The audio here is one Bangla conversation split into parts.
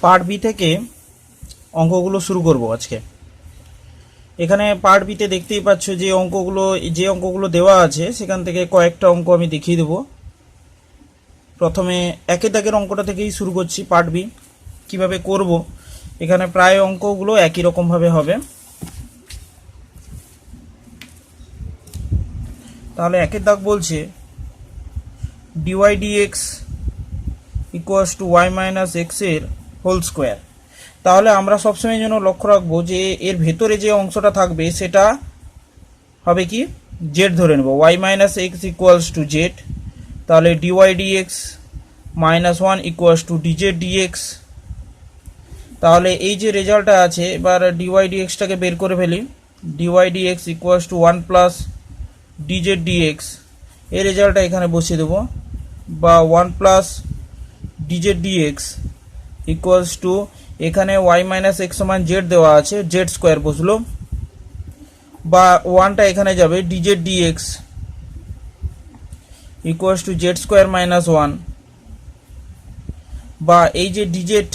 পার্ট বি থেকে অঙ্কগুলো শুরু করব আজকে। এখানে পার্ট বিতে দেখতেই পাচ্ছ যে অঙ্কগুলো দেওয়া আছে সেখান থেকে কয়েকটা অঙ্ক আমি দেখিয়ে দেব। প্রথমে একের দাগের অঙ্কটা থেকেই শুরু করছি। পার্ট বি কীভাবে করব, এখানে প্রায় অঙ্কগুলো একই রকমভাবে হবে। তাহলে একের দাগ বলছে dy dx equals to y minus x এর হোল স্কোয়ার। তাহলে আমরা সবসময় যেন লক্ষ্য রাখবো যে এর ভেতরে যে অংশটা থাকবে সেটা হবে কি জেড ধরে নেব, y minus x equals to z. তাহলে dy d x minus one equals to DZ dx. তাহলে এই যে রেজাল্টটা আছে, এবার ডিওয়াই ডিএক্সটাকে বের করে ফেলি। Dy dx equals to one plus dz dx, এই রেজাল্টটা এখানে বসিয়ে দেবো, বা one plus dz dx equals to, এখানে ওয়াই মাইনাস এক্স সমান জেড দেওয়া আছে, জেড স্কোয়ার বসলো, বা ওয়ানটা এখানে যাবে, DZ dx equals to z square minus one, বা এই যে ডিজেড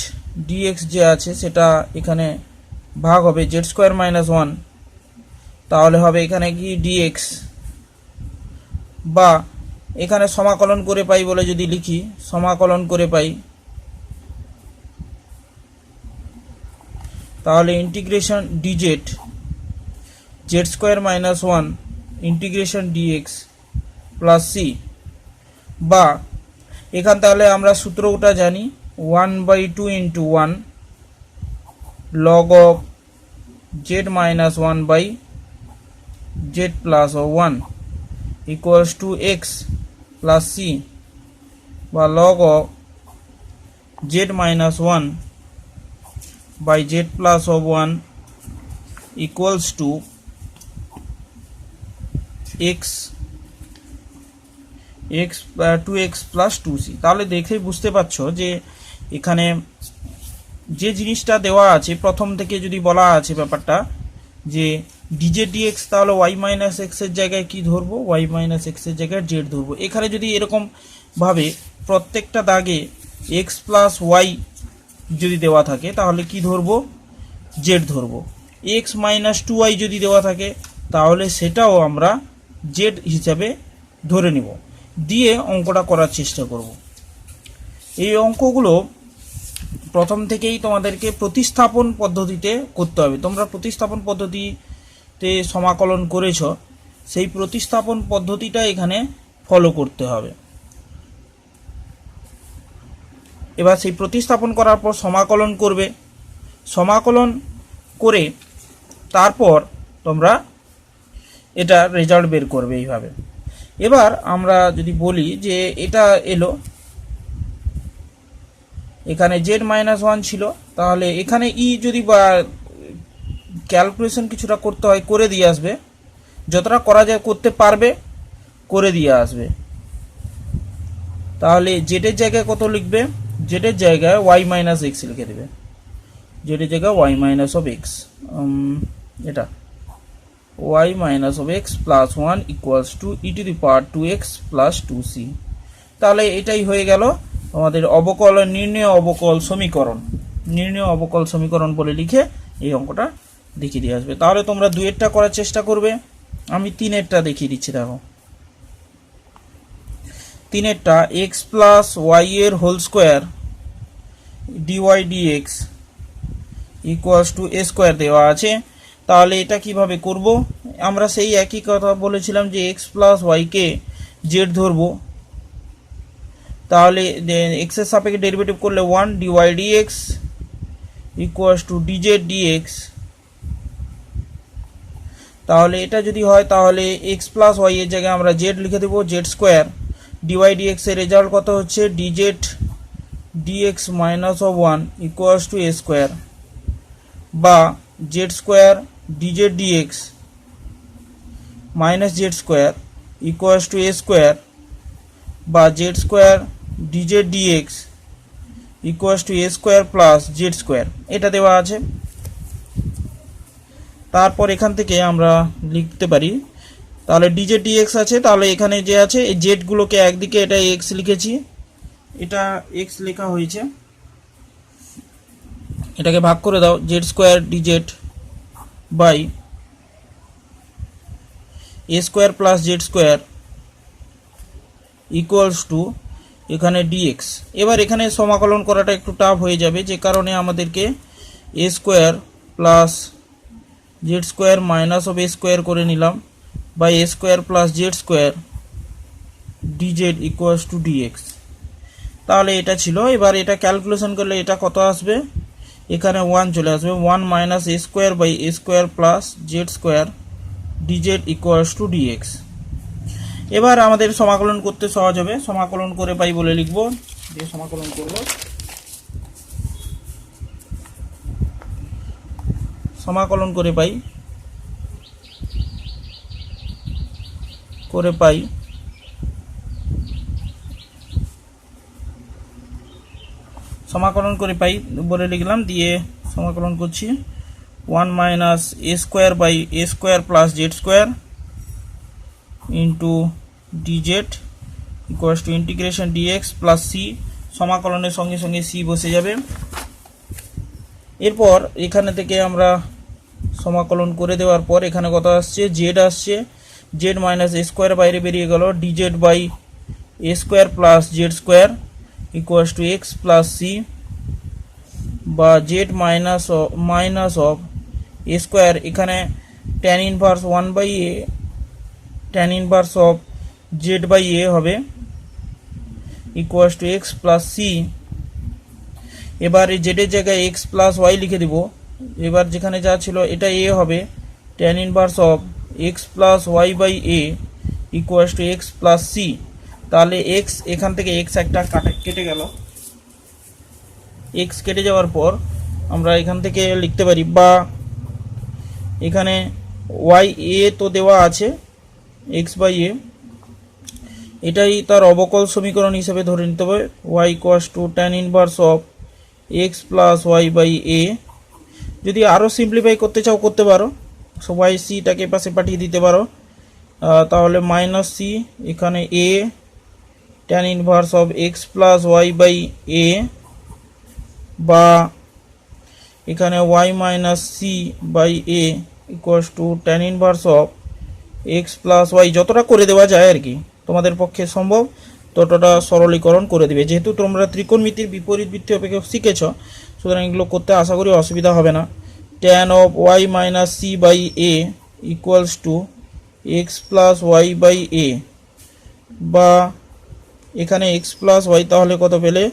ডিএক্স যে আছে সেটা এখানে ভাগ হবে জেড স্কোয়ার মাইনাস ওয়ান, তাহলে হবে এখানে কি ডিএক্স, বা এখানে সমাকলন করে পাই বলে যদি লিখি, সমাকলন করে পাই, তাহলে integration d z z square minus one integration d x plus c, বা এখান তাহলে আমরা সূত্রটা জানি, 1/2 into 1 log of z minus 1/z plus 1 equals to x plus c, বা log of z minus 1/z plus 1 equals to x 2x plus 2c। তাহলে দেখে বুঝতে পারছো যে এখানে যে জিনিসটা দেওয়া আছে প্রথম থেকে যদি বলা আছে ব্যাপারটা যে ডিজেড ডিএক্স, তাহলে ওয়াই মাইনাস এক্সের জায়গায় কি ধরবো, ওয়াই মাইনাস এক্সের জায়গায় জেড ধরবো। এখানে যদি এরকমভাবে প্রত্যেকটা দাগে এক্স প্লাস ওয়াই যদি দেওয়া থাকে তাহলে কি ধরবো, জেড ধরবো। এক্স মাইনাস 2y যদি দেওয়া থাকে তাহলে সেটাও আমরা জেড হিসাবে ধরে নিব, দিয়ে অঙ্কটা করার চেষ্টা করব। এই অঙ্কগুলো প্রথম থেকেই তোমাদেরকে প্রতিস্থাপন পদ্ধতিতে করতে হবে। তোমরা প্রতিস্থাপন পদ্ধতিতে সমাকলন করেছ, সেই প্রতিস্থাপন পদ্ধতিটা এখানে ফলো করতে হবে। এবার সেই প্রতিস্থাপন করার পর সমাকলন করবে, সমাকলন করে তারপর তোমরা এটা রেজাল্ট বের করবে এইভাবে। এবার আমরা যদি বলি যে এটা এলো, এখানে জেড মাইনাস ওয়ান ছিল, তাহলে এখানে ই যদি বা ক্যালকুলেশন কিছুটা করতে হয় করে দিয়ে আসবে, যতটা করা যায় করতে পারবে করে দিয়ে আসবে। তাহলে জেডের জায়গায় কত লিখবে, জেডের জায়গায় ওয়াই মাইনাস এক্স লিখে দেবে, জেডের জায়গায় ওয়াই মাইনাস অফ এক্স, এটা y minus of x plus 1 equals to e to the power 2x plus 2c। তাহলে এটাই হয়ে গেল আমাদের অবকল নির্ণয় অবকল সমীকরণ। নির্ণয় অবকল সমীকরণ বলে লিখে এই অঙ্কটা দেখিয়ে দিয়ে আসবে। তাহলে তোমরা দুয়েরটা করার চেষ্টা করবে, আমি তিনেরটা দেখিয়ে দিচ্ছি। দেখো তিনেরটা এক্স প্লাস ওয়াই এর whole square dy dx equals to a square দেওয়া আছে। তাহলে এটা কিভাবে করব, আমরা সেই একই কথা বলেছিলাম যে এক্স প্লাস ওয়াইকে জেড ধরবো। তাহলে এক্স এর সাপেক্ষে ডেরিভেটিভ করলে 1 dy dx equals to DZ dx. তাহলে এটা যদি হয় তাহলে এক্স প্লাস ওয়াই এর জায়গায় আমরা জেড লিখে দেবো, জেড স্কোয়ার ডিওয়াই ডিএক্স এর রেজাল্ট কত হচ্ছে d z dx minus of 1 equals to a square, বা z square d z dx minus z square equals to a square, বা z square d z dx equals to a square plus z square, এটা দেওয়া আছে। তারপর এখান থেকে আমরা লিখতে পারি, তাহলে ডিজেড ডিএক্স আছে, তাহলে এখানে যে আছে এই জেডগুলোকে একদিকে এটা এক্স লিখেছি, এটা এক্স লেখা হয়েছে, এটাকে ভাগ করে দাও, z square dz by a square plus z square equals to এখানে ডিএক্স। এবার এখানে সমাকলন করাটা একটু টাফ হয়ে যাবে, যে কারণে আমাদেরকে a square plus z square minus of a square করে নিলাম by a square plus z square DZ equals to d x. তাহলে এটা ছিল। এবার এটা ক্যালকুলেশন করলে এটা কত আসবে, এখানে 1 চলে আসবে, 1 minus a square by a square plus z square DZ equals to dx. এবার আমাদের সমাকলন করতে সহজ হবে, সমাকলন করে পাই বলে লিখব, দিয়ে সমাকলন করব। সমাকলন করে পাই সমাকলন করে পাই বলে লিখলাম, দিয়ে সমাকলন করছি 1 minus a square by a square plus z square into d z equals to integration d x plus c. সমাকলনের সঙ্গে সঙ্গে সি বসে যাবে। এরপর এখানে থেকে আমরা সমাকলন করে দেওয়ার পর এখানে কত আসছে, জেড আসছে, জেড মাইনাস এ স্কোয়ার বাইরে বেরিয়ে গেল, DZ by a square plus z square equals to x plus c, বা z minus of a square, এখানে tan inverse 1 by a, tan inverse of z by a হবে equals to x plus c. এবার এই জেডের জায়গায় এক্স প্লাস ওয়াই লিখে দিব। এবার যেখানে যা ছিল এটা এ হবে, tan inverse of x plus Y by a equals to x plus c. তাহলে এক্স, এখান থেকে এক্স একটা কেটে গেল, এক্স কেটে যাওয়ার পর আমরা এখান থেকে লিখতে পারি, বা এখানে ওয়াই এ তো দেওয়া আছে এক্স বাই এ, এটাই তার অবকল সমীকরণ হিসেবে ধরে নিতে হবে, y equals to tan inverse of x plus Y by a. যদি আরও সিম্পলিফাই করতে চাও করতে পারো, ওয়াই সিটাকে পাশে পাঠিয়ে দিতে পারো, তাহলে মাইনাস সি, এখানে a tan inverse of x plus Y by a, বা এখানে y minus c by a equals to tan inverse of x plus y. যতটা করে দেওয়া যায় আর কি, তোমাদের পক্ষে সম্ভব ততটা সরলীকরণ করে দিবে। যেহেতু তোমরা ত্রিকোণমিতির বিপরীত বৃত্তি অপেক্ষা শিখেছ, সুতরাং এগুলো করতে আশা করি অসুবিধা হবে না। Tan of y minus c by a equals to x plus Y by a, বা এখানে এক্স প্লাস ওয়াই, তাহলে কত পেলে,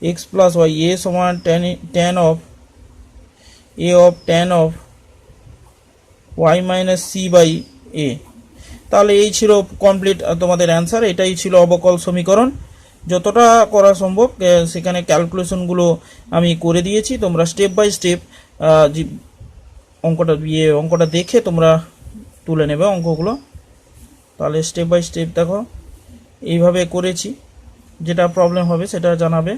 এক্স প্লাস ওয়াই, এ সমান tan of y minus c by a. তাহলে এই ছিল কমপ্লিট তোমাদের অ্যান্সার। এটাই ছিল অবকল সমীকরণ। যতটা করা সম্ভব সেখানে ক্যালকুলেশনগুলো আমি করে দিয়েছি, তোমরা স্টেপ বাই স্টেপ অঙ্কটা দেখে তোমরা তুলে নেবে অঙ্কগুলো। তাহলে স্টেপ বাই স্টেপ দেখো, এইভাবে করেছি, যেটা প্রবলেম হবে সেটা জানাবে।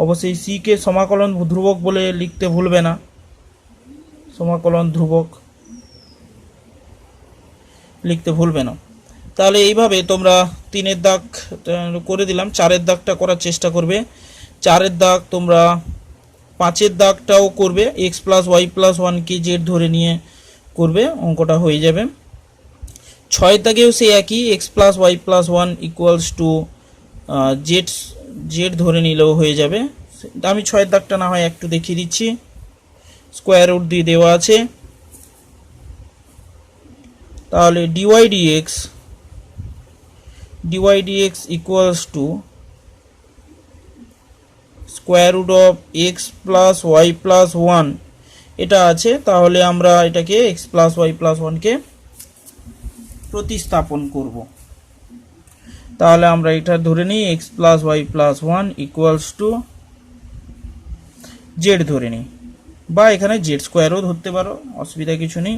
অবশ্যই সিকে সমাকলন ধ্রুবক বলে লিখতে ভুলবে না, সমাকলন ধ্রুবক লিখতে ভুলবে না। তাহলে এইভাবে তোমরা 3-এর দাগ করে দিলাম, 4-এর দাগটা করার চেষ্টা করবে। 4-এর দাগ তোমরা 5-এর দাগটাও করবে, এক্স প্লাস ওয়াই প্লাস 1কে জেড ধরে নিয়ে করবে, অঙ্কটা হয়ে যাবে। 6-এর দাগেও সেই একই, x plus y plus 1 equals to z ধরে নিলেও হয়ে যাবে। আমি 6-এর দাগটা না হয় একটু দেখিয়ে দিচ্ছি, স্কোয়ার রুট দিয়ে দেওয়া আছে। তাহলে dy dx equals to square root of x plus y plus 1 এটা আছে। তাহলে আমরা এটাকে এক্স প্লাস ওয়াই প্লাস 1কে প্রতিস্থাপন করব। তাহলে আমরা এটা ধরে নিই, x plus y plus 1 equals to z ধরে নিই, বা এখানে জেড স্কোয়ারও ধরতে পারো, অসুবিধা কিছু নেই।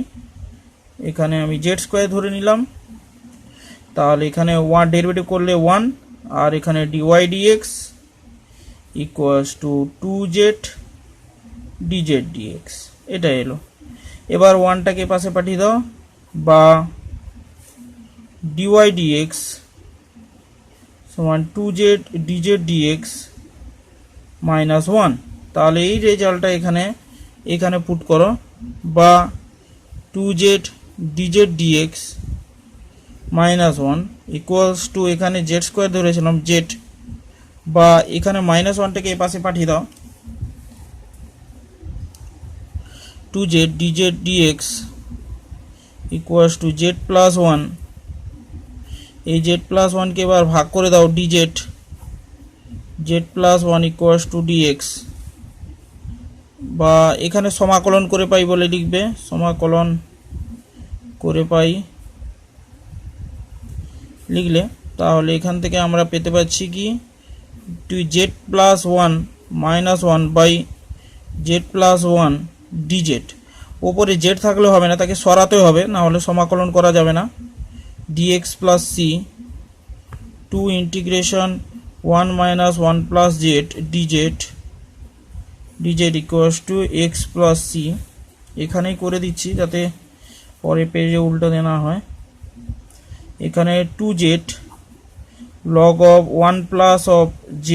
এখানে আমি জেড স্কোয়ার ধরে নিলাম। তাহলে এখানে 1 ডেরিভেটিভ করলে 1, আর এখানে dy dx equals to 2z dz dx, এটা এলো। এবার 1টাকে পাশে পাঠিয়ে দাও, বা ডিওয়াই ডিএক্স সমান 2z ডিজেড ডিএক্স মাইনাস 1। তাহলে এই রেজাল্টটা এখানে এখানে পুট করো, বা 2z dz dx -1 equals to এখানে জেড স্কোয়ার ধরেছিলাম জেড, বা এখানে -1টাকে এই পাশে পাঠিয়ে দাও, 2z dz dx equals to z plus 1, এই z প্লাস 1কে এবার ভাগ করে দাও dz, z plus 1 equals to dx, বা এখানে সমাকলন করে পাই বলে লিখবে, সমাকলন করে পাই লিখলে তাহলে এখান থেকে আমরা পেতে পাচ্ছি কি z plus 1 minus 1 by z plus 1 dz। ওপরে z থাকলে হবে না, তাকে সরাতে হবে, না হলে সমাকলন করা যাবে না। dx plus c 2 integration 1 minus 1 plus z dz equals to x plus c। এখানেই করে দিচ্ছি যাতে পরে পেজে উল্টো দেনা হয়। এখানে 2z log of 1 plus of z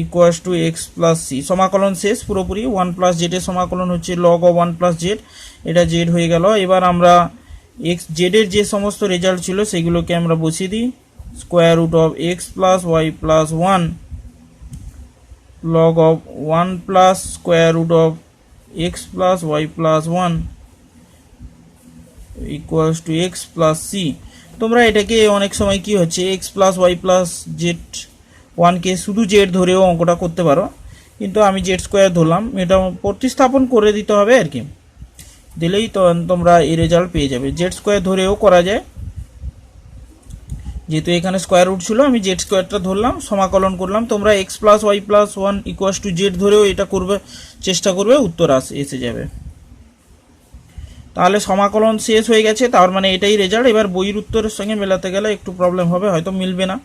equals to x plus c। সমাকলন শেষ পুরোপুরি। 1 প্লাস z এর সমাকলন হচ্ছে log of 1 প্লাস z, এটা z হয়ে গেল। এবার আমরা x z এর যে সমস্ত রেজাল্ট ছিল সেগুলোকে আমরা বসিয়ে দিই। Square root of x plus y plus 1 log of 1 plus square root of x plus y plus 1 equals to x plus c। তোমরা এটাকে অনেক সময় কি হচ্ছে x plus y plus z 1কে শুধু জেড ধরেও অঙ্কটা করতে পারো, কিন্তু আমি জেড স্কোয়ার ধরলাম, এটা প্রতিস্থাপন করে দিতে হবে আর কি, দিলেই তো তোমরা এই রেজাল্ট পেয়ে যাবে। জেড স্কোয়ার ধরেও করা যায়, যেহেতু এখানে স্কোয়ার রুট ছিল আমি জেড স্কোয়ারটা ধরলাম, সমাকলন করলাম। তোমরা x plus y plus 1 equals to z ধরেও এটা করবে, চেষ্টা করবে, উত্তর এসে যাবে। তাহলে সমাকলন শেষ হয়ে গেছে, তার মানে এটাই রেজাল্ট। এবার বইয়ের উত্তরের সঙ্গে মেলাতে গেলে একটু প্রবলেম হবে, হয়তো মিলবে না,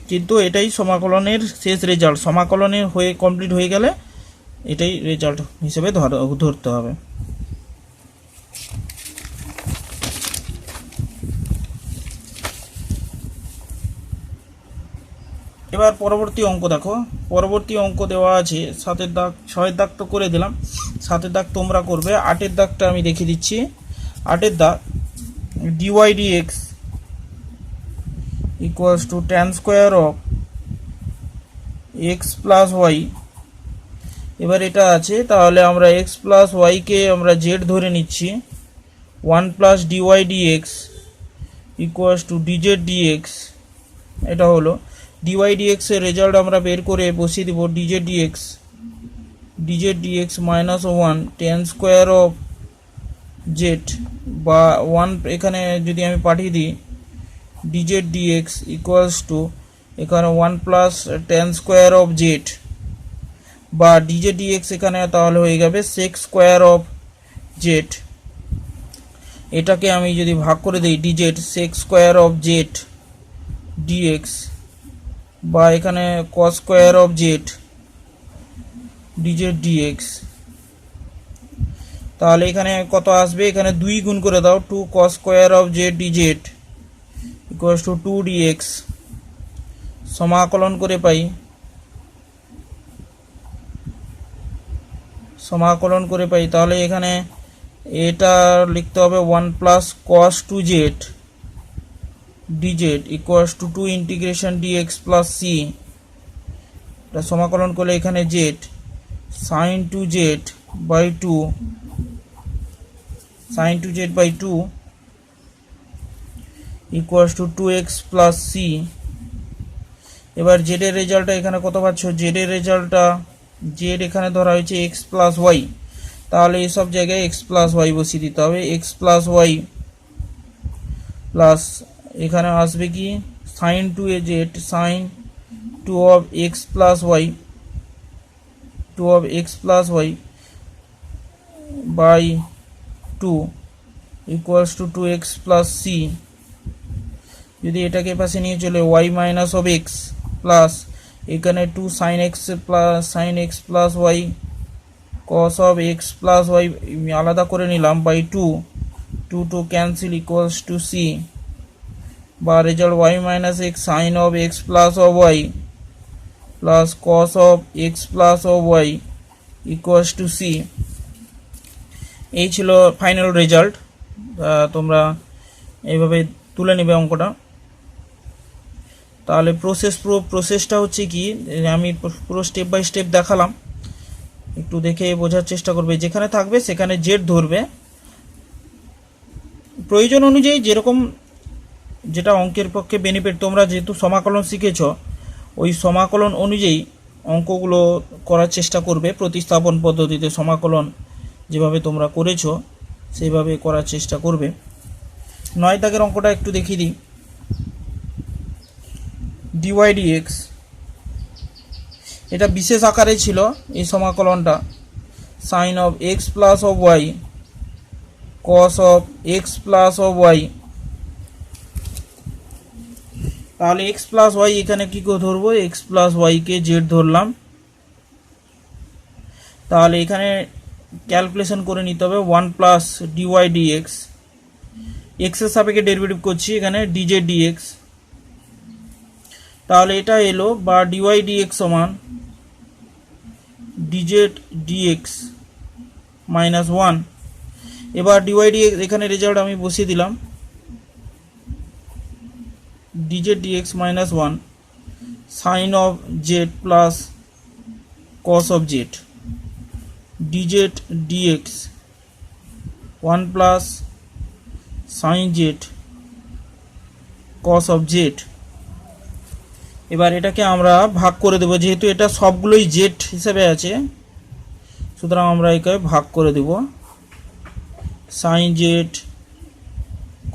কিন্তু এটাই সমাকলনের শেষ রেজাল্ট। সমাকলনের হয়ে কমপ্লিট হয়ে গেলে এটাই রেজাল্ট হিসেবে ধরতে হবে। এবার পরবর্তী অঙ্ক দেখো। পরবর্তী অঙ্ক দেওয়া আছে 7 দাগ, 6 দাগ তো করে দিলাম, 7 দাগ তোমরা করবে। 8 দাগটা আমি দেখিয়ে দিচ্ছি। 8 দাগ dy dx equals to tan square of x plus y. এবার এটা আছে, তাহলে আমরা x প্লাস ওয়াইকে আমরা z ধরে নিচ্ছি। 1 plus dy dx equals two dz dx। এটা হলো dy dx এর রেজাল্ট আমরা বের করে বসিয়ে দিব dz dx minus 1 tan square of z, বা 1 এখানে যদি আমি পাঠিয়ে দিই dz dx ইকুয়ালস টু এখানে 1 plus tan square of z, বা dz dx এখানে তাহলে হয়ে যাবে sec স্কোয়ার অফ z। এটাকে আমি যদি ভাগ করে দিই dz sec square of z dx, বা এখানে cos square of z dz dx, তাহলে এখানে কত আসবে, এখানে 2 গুণ করে দাও, 2 cos square of z dz equals to 2 dx। সমাকলন করে পাই, সমাকলন করে পাই, তাহলে এখানে এটা লিখতে হবে 1 plus cos 2z dz equals to 2 integration dx plus c। এটা সমাকলন করলে এখানে z sin 2z by 2 sin 2z by 2 equals to 2x plus c। এবার z এর রেজাল্টটা এখানে কত পাচ্ছ, z এর রেজাল্টটা z এখানে ধরা হয়েছে x প্লাস ওয়াই, তাহলে এইসব জায়গায় x প্লাস ওয়াই বসিয়ে দিতে হবে। x প্লাস ওয়াই প্লাস এখানে আসবে কি sin 2z sin 2 of x plus y, 2 of x plus Y by 2 equals to 2x plus c। যদি এটাকে পাশে নিয়ে চলে y minus of x plus এখানে 2 sin x plus sin x plus y cos of x plus y আলাদা করে নিলাম by 2 2 cancel equals to c, বা result y minus x sin of x plus of y plus cos of x plus of Y equals to c. এই ছিল ফাইনাল রেজাল্ট। তোমরা এইভাবে তুলে নেবে অঙ্কটা। তাহলে প্রসেসটা হচ্ছে কি, আমি পুরো স্টেপ বাই স্টেপ দেখালাম, একটু দেখে বোঝার চেষ্টা করবে। যেখানে থাকবে সেখানে জেড ধরবে, প্রয়োজন অনুযায়ী যেরকম যেটা অঙ্কের পক্ষে বেনিফিট। তোমরা যেহেতু সমাকলন শিখেছ, ওই সমাকলন অনুযায়ী অঙ্কগুলো করার চেষ্টা করবে। প্রতিস্থাপন পদ্ধতিতে সমাকলন যেভাবে তোমরা করেছো সেইভাবে করার চেষ্টা করবে। 9 দাগের অঙ্কটা একটু দেখিয়ে দিই। ডিওয়াই ডিএক্স, এটা বিশেষ আকারে ছিল এই সমাকলনটা। Sine of x plus of y cos of x plus of y. তাহলে এক্স প্লাস ওয়াই এখানে কি করে ধরবো, এক্স প্লাস ওয়াইকে জেড ধরলাম। তাহলে এখানে ক্যালকুলেশন করে নিতে হবে 1 প্লাস ডিওয়াই ডিএক্স, এক্সের সাপেক্ষে ডেরিভেটিভ করছি এখানে ডিজেড ডিএক্স। তাহলে এটা এলো, বা ডিওয়াই ডিএক্স সমান ডিজেড ডিএক্স মাইনাস 1। এবার ডিওয়াই ডিএক্স এখানে রেজাল্ট আমি বসিয়ে দিলাম, dz dx minus 1 sine of z plus cos of z DZ dx 1 plus sine z cos of z. এবার এটাকে আমরা ভাগ করে দেব, যেহেতু এটা সবগুলোই জেড হিসেবে আছে, সুতরাং আমরা একে ভাগ করে দেব। Sine z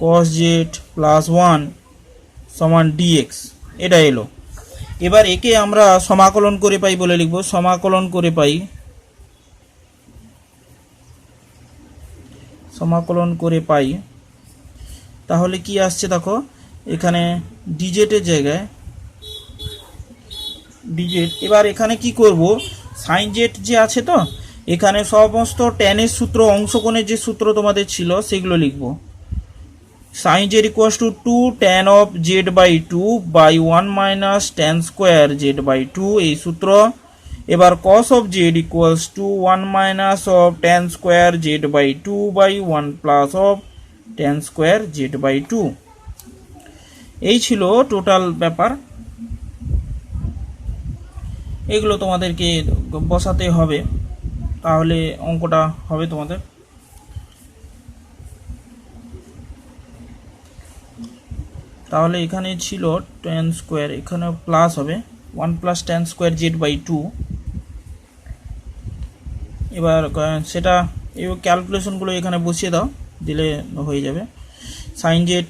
cos z plus 1 সমান ডিএক্স, এটা এলো। এবার একে আমরা সমাকলন করে পাই বলে লিখব, সমাকলন করে পাই, সমাকলন করে পাই। তাহলে কি আসছে দেখো, এখানে ডিজেটের জায়গায় ডিজেট। এবার এখানে কি করব, সাইন জেড যে আছে, তো এখানে সমস্ত ট্যানের সূত্র, অংশকোণের যে সূত্র তোমাদের ছিল সেগুলো লিখব। Sine z equals to 2 tan of z by 2 by 1 minus tan square z by 2, এই সূত্র। এবার cos of z equals to 1 minus of tan square z by 2 by 1 plus of tan square z by 2। এই ছিল টোটাল ব্যাপার। এগুলো তোমাদেরকে বসাতে হবে, তাহলে অঙ্কটা হবে তোমাদের। তাহলে এখানে ছিল ট্যান স্কোয়ার, এখানে প্লাস হবে 1 plus tan square z by 2। এবার সেটা এই ক্যালকুলেশনগুলো এখানে বসিয়ে দাও, দিলে হয়ে যাবে। সাইন জেড,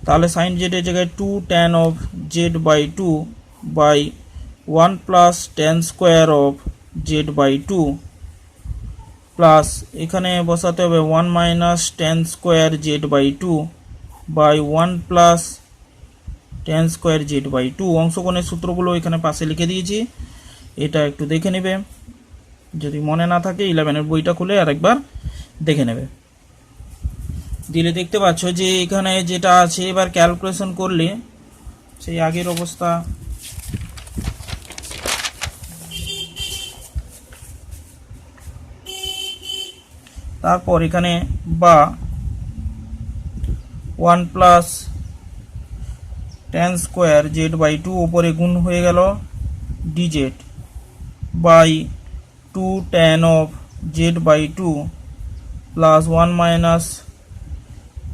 তাহলে সাইন জেডের জায়গায় 2 tan of z by 2 by 1 plus tan square of z by 2 plus এখানে বসাতে হবে 1 minus tan square z by 2 by 1 plus tan square z by 2। অংশকোণের সূত্রগুলো এখানে পাশে লিখে দিয়েছি, এটা একটু দেখে নেবে, যদি মনে না থাকে 11-এর বইটা খুলে আরেকবার দেখে নেবে। দিলে দেখতে পাচ্ছ যে এখানে যেটা আছে, এবার ক্যালকুলেশন করলে সেই আগের অবস্থা। তারপর এখানে বা 1 plus tan square z by 2 উপরে গুণ হয়ে গেল DZ by 2 tan of z by 2 plus 1 minus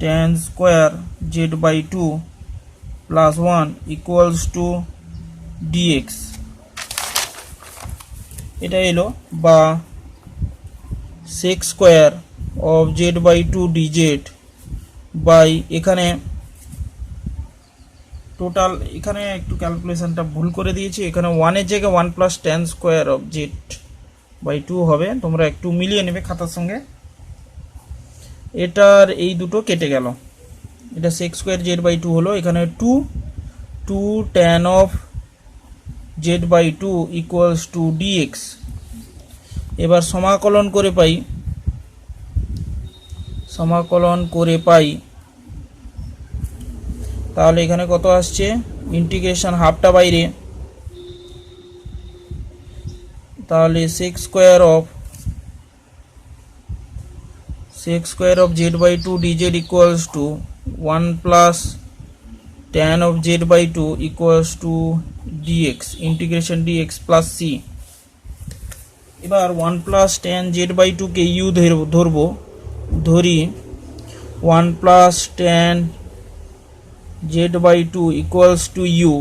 tan square z by 2 plus 1 equals to dx, এটা এলো। বা sec square of z by 2 dz by, এখানে টোটাল, এখানে একটু ক্যালকুলেশনটা ভুল করে দিয়েছি, এখানে 1-এর জায়গায় 1 plus tan square of z by 2 হবে, তোমরা একটু মিলিয়ে নেবে খাতার সঙ্গে। এটার এই দুটো কেটে গেল, এটা সেক স্কোয়ার জেড বাই 2 হলো, এখানে 2 tan of z by 2 equals to dx. এবার সমাকলন করে পাই, সমাকলন করে পাই, তাহলে এখানে কত আসছে, ইন্টিগ্রেশন হাফটা বাইরে তাহলে sec square of z by 2 dz equals to 1 plus tan of z by 2 equals to dx integration dx plus c। এবার 1 plus tan z by 2 K u ধরবো, ধরি 1 plus tan z by 2 equals to u,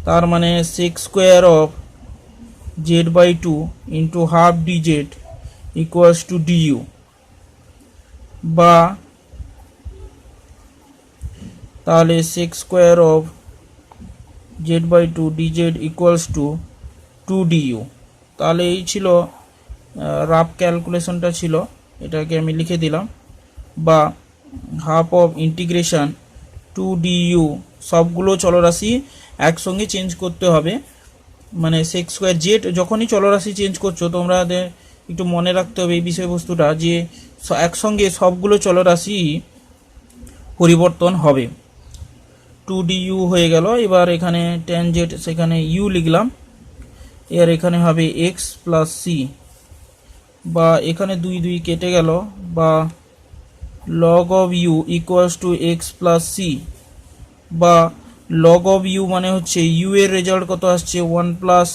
তার মানে sec square of z by 2 into half dz equals to du, বা তাহলে sec square of z by 2 dz equals to 2 du। তাহলে এই ছিল রাফ ক্যালকুলেশনটা ছিল, এটাকে আমি লিখে দিলাম, বা হাফ অফ ইন্টিগ্রেশন 2 du। সবগুলো চলরাশি একসঙ্গে চেঞ্জ করতে হবে, মানে sec square z যখনই চলরাশি চেঞ্জ করছো তোমরা একটু মনে রাখতে হবে এই বিষয়বস্তুটা, যে একসঙ্গে সবগুলো চলরাশি পরিবর্তন হবে। 2 du হয়ে গেল। এবার এখানে tan z সেখানে u লিখলাম, এর এখানে হবে x প্লাস c, বা এখানে 2 2 কেটে গেল, বা log of u equals to x plus c, বা log of u মানে হচ্ছে u এর রেজাল্ট কত আসছে 1 plus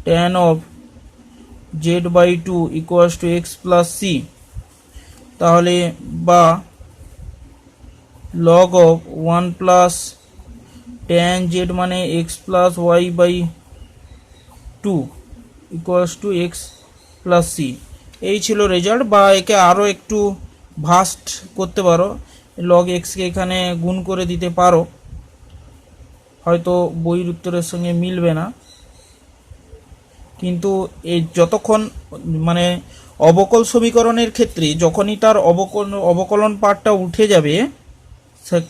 tan of z by 2 equals to x plus c, তাহলে বা log of 1 plus tan z মানে x plus y by 2 equals to x plus c। এই ছিল রেজাল্ট। বা একে আরও একটু ভাস্ট করতে পারো, log x কে এখানে গুণ করে দিতে পারো, হয়তো বইয়ের উত্তরের সঙ্গে মিলবে না, কিন্তু এই যতক্ষণ মানে অবকল সমীকরণের ক্ষেত্রে যখনই তার অবকলন পার্টটা উঠে যাবে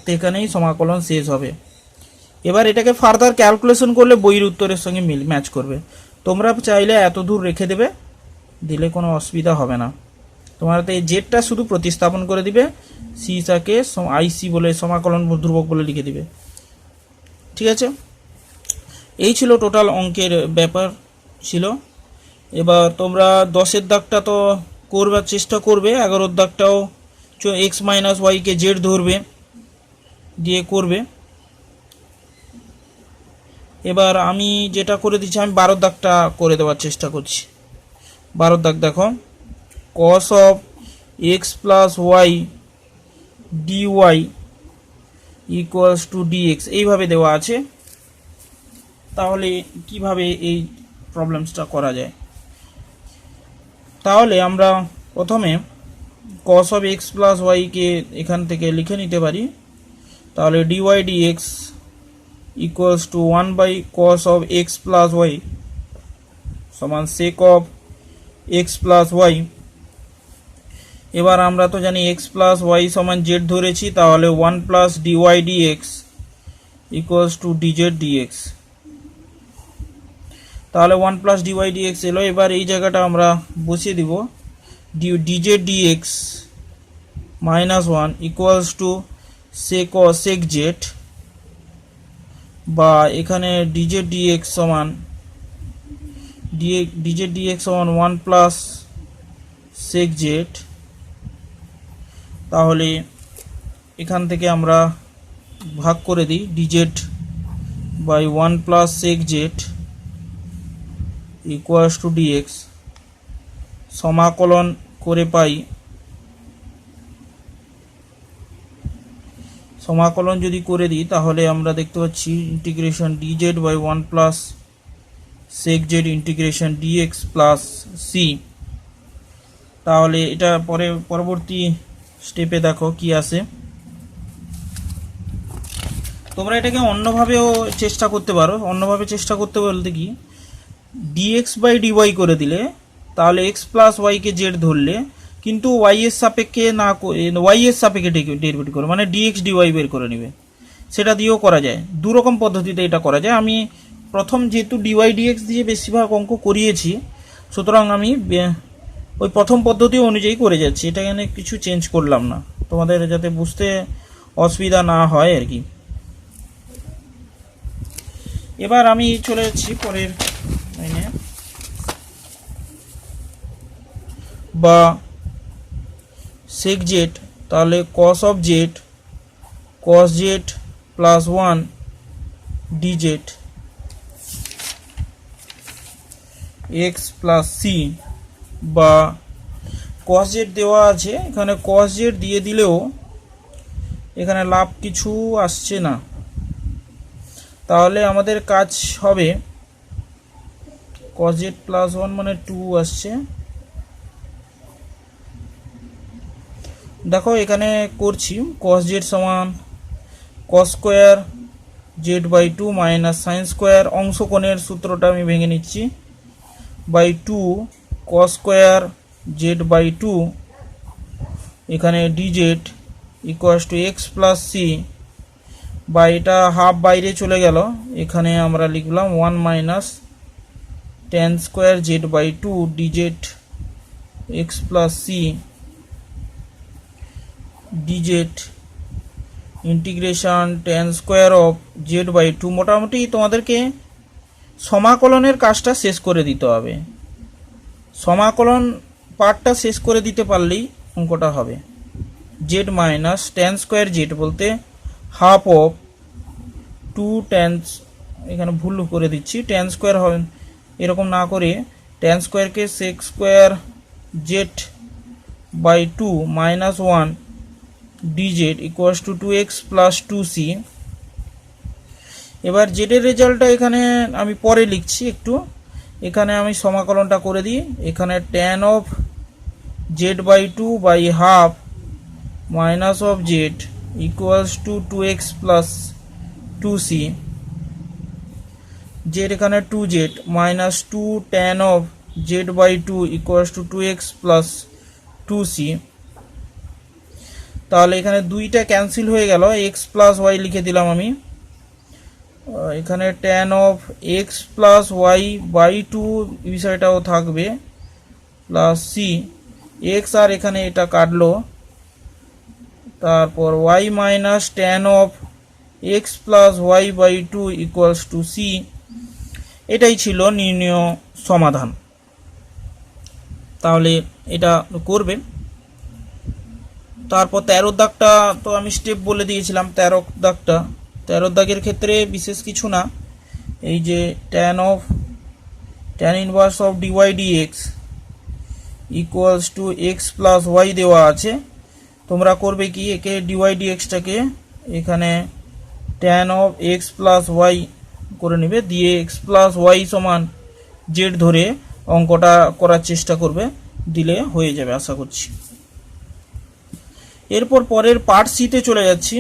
সেখানেই সমাকলন শেষ হবে। এবার এটাকে ফার্দার ক্যালকুলেশন করলে বইয়ের উত্তরের সঙ্গে ম্যাচ করবে। তোমরা চাইলে এত দূর রেখে দেবে, দিলে কোনো অসুবিধা হবে না। তোমরা তো এই জেডটা শুধু প্রতিস্থাপন করে দিবে, সিটাকে আইসি বলে সমাকলন ধ্রুবক বলে লিখে দিবে। ঠিক আছে, এই ছিল টোটাল অঙ্কের ব্যাপার ছিল। এবার তোমরা 10-এর দাগটা তো করবার চেষ্টা করবে, 11-এর দাগটাও এক্স মাইনাস ওয়াইকে জেড ধরবে দিয়ে করবে। এবার আমি যেটা করে দিচ্ছি, আমি 12-এর দাগটা করে দেওয়ার চেষ্টা করছি। 12-এর দাগ দেখো, cos of x plus y dy equals to dx এইভাবে দেওয়া আছে। তাহলে কিভাবে এই প্রবলেমসটা করা যায়? তাহলে আমরা প্রথমে cos of x plus y কে এখান থেকে লিখে নিতে পারি। তাহলে dy dx equals to 1 by cos of x plus y সমান sec of x plus y। এবার আমরা তো জানি x plus y সমান z ধরেছি, তাহলে 1 plus dy dx equals to dz dx। তাহলে 1 plus dy dx এলো। এবার এই জায়গাটা আমরা বসিয়ে দিব, dz dx minus 1 equals to sec z, বা এখানে dz dx সমান dz dx সমান 1 plus sec z। তাহলে এখান থেকে আমরা ভাগ করে দিই dz by 1 plus sec z equals to dx, সমাকলন করে পাই, সমাকলন যদি করে দিই তাহলে আমরা দেখতে পাচ্ছি integration dz by 1 plus sec z integration dx plus c। তাহলে এটা পরবর্তী স্টেপে দেখো কি আসে। তোমরা এটাকে অন্যভাবেও চেষ্টা করতে পারো। অন্যভাবে চেষ্টা করতে বলতে কি, dx by dy করে দিলে, তাহলে x plus y কে z ধরলে, কিন্তু y এর সাপেক্ষে না y এর সাপেক্ষে ডেরিভেটিভ করে, মানে dx dy বের করে নেবে, সেটা দিয়েও করা যায়। দুরকম পদ্ধতিতে এটা করা যায়। আমি প্রথম যেহেতু dy dx দিয়ে বেশিরভাগ অঙ্ক করিয়েছি, সুতরাং আমি ওই প্রথম পদ্ধতি অনুযায়ী করে যাচ্ছি, এটা এখানে কিছু চেঞ্জ করলাম না, তোমাদের যাতে বুঝতে অসুবিধা না হয় আর কি। এবার আমি চলে যাচ্ছি পরের লাইনে। বা sec z, তাহলে cos of z cos z plus 1 dz x plus c, বা cos z দেওয়া আছে, এখানে cos z দিয়ে দিলেও এখানে লাভ কিছু আসছে না, তাহলে আমাদের কাজ হবে cos z plus 1 মানে 2 আসছে। দেখো এখানে করছি cos z সমান cos square z by 2 minus sine square, অংশকোণের সূত্রটা আমি ভেঙে নিচ্ছি, by 2 cos square z by 2, এখানে dz equals to x plus c, বা এটা হাফ বাইরে চলে গেল, এখানে আমরা লিখলাম 1 minus tan square z by 2 dz x plus c dz integration tan square of z by 2। মোটামুটি তোমাদেরকে সমাকলনের কাজটা শেষ করে দিতে হবে, সমাকলন পার্টটা শেষ করে দিতে পারলেই অঙ্কটা হবে। z minus tan square z বলতে হাফ অফ 2 tan, এখানে ভুল করে দিচ্ছি, tan স্কোয়ার হবে এরকম না করে tan স্কোয়ারকে sec square z by 2 minus 1 dz equals to 2x plus 2c। এবার z এর রেজাল্টটা এখানে আমি পরে লিখছি একটু, এখানে আমি সমাকলনটা করে দিই, এখানে tan of z by 2 by half minus of z equals to 2x plus 2c, z এখানে 2z minus 2 tan of z by 2 equals to 2x plus 2c। তাহলে এখানে দুইটা ক্যান্সেল হয়ে গেল, x প্লাস ওয়াই লিখে দিলাম আমি, এখানে tan of x plus Y by 2 বিষয়টাও থাকবে, প্লাস সি, x আর এখানে এটা কাটলো, তারপর y minus tan of x plus Y by 2 equals to c. এটাই ছিল নির্ণয় সমাধান। তাহলে এটা করবেন। তারপর 13 দাগটা তো আমি স্টেপ বলে দিয়েছিলাম, 13 দাগের ক্ষেত্রে বিশেষ কিছু না, এই যে tan inverse of dy dx equals to x plus y দেওয়া আছে, তোমরা করবে কি একে dy dxটাকে এখানে tan of x plus y করে নেবে, দিয়ে x প্লাস ওয়াই সমান z ধরে অঙ্কটা করার চেষ্টা করবে, দিলে হয়ে যাবে আশা করছি। এরপর পরের পার্ট সিতে চলে যাচ্ছি।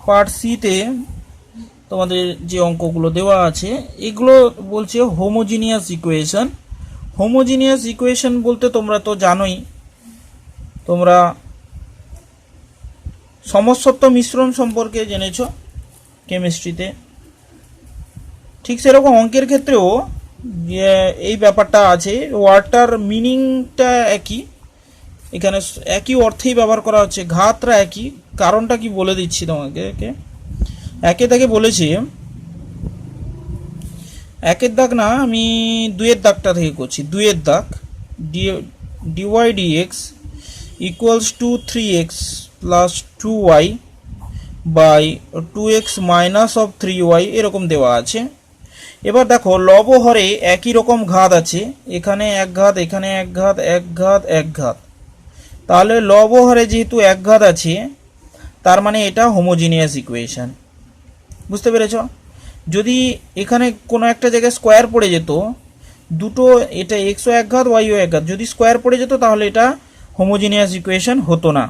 পার্ট সিতে তোমাদের যে অঙ্কগুলো দেওয়া আছে এগুলো বলছে হোমোজিনিয়াস ইকুয়েশন। হোমোজিনিয়াস ইকুয়েশন বলতে তোমরা তো জানোই, তোমরা সমসত্ব মিশ্রণ সম্পর্কে জেনেছো কেমিস্ট্রিতে, ঠিক সেরকম অঙ্কের ক্ষেত্রেও এই ব্যাপারটা আছে। ওয়ার্ডটার মিনিংটা একই, এখানে একই অর্থেই ব্যবহার করা হচ্ছে, ঘাতটা একই। কারণটা কি বলে দিচ্ছি তোমাকে। একে দাগে বলেছি, একের দাগ না, আমি দুইয়ের দাগটা থেকে করছি। দুইয়ের দাগ dy dx equals to 3x plus 2y by 2x minus of 3y এরকম দেওয়া আছে। এবার দেখো লব হরে একই রকম ঘাত আছে, এখানে এক ঘাত, এখানে এক ঘাত, এক ঘাত, এক ঘাত, তাহলে লব হরে যেহেতু এক ঘাত আছে তার মানে এটা হোমোজিনিয়াস ইকুয়েশন। বুঝতে পেরেছ? যদি এখানে কোনো একটা জায়গায় স্কোয়ার পড়ে যেত, দুটো, এটা এক্সও এক ঘাত ওয়াইও এক ঘাত, যদি স্কোয়ার পড়ে যেত তাহলে এটা হোমোজিনিয়াস ইকুয়েশন হতো না।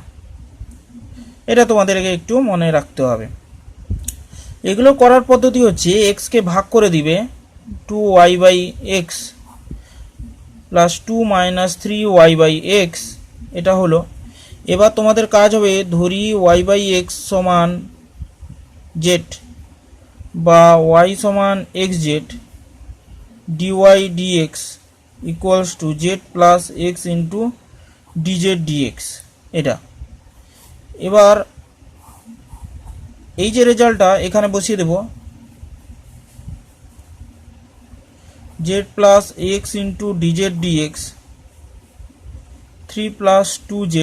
এটা তোমাদেরকে একটু মনে রাখতে হবে। এগুলো করার পদ্ধতি হচ্ছে এক্সকে ভাগ করে দিবে 2y by x plus 2 minus 3y by x, এটা হলো। এবার তোমাদের কাজ হবে, ধরি y বাই এক্স সমান z বা y সমান xz, dy dx equals to z plus x into dz dx এটা। এবার এই যে রেজাল্টটা এখানে বসিয়ে দেব, z plus x into d z d x 3 plus 2z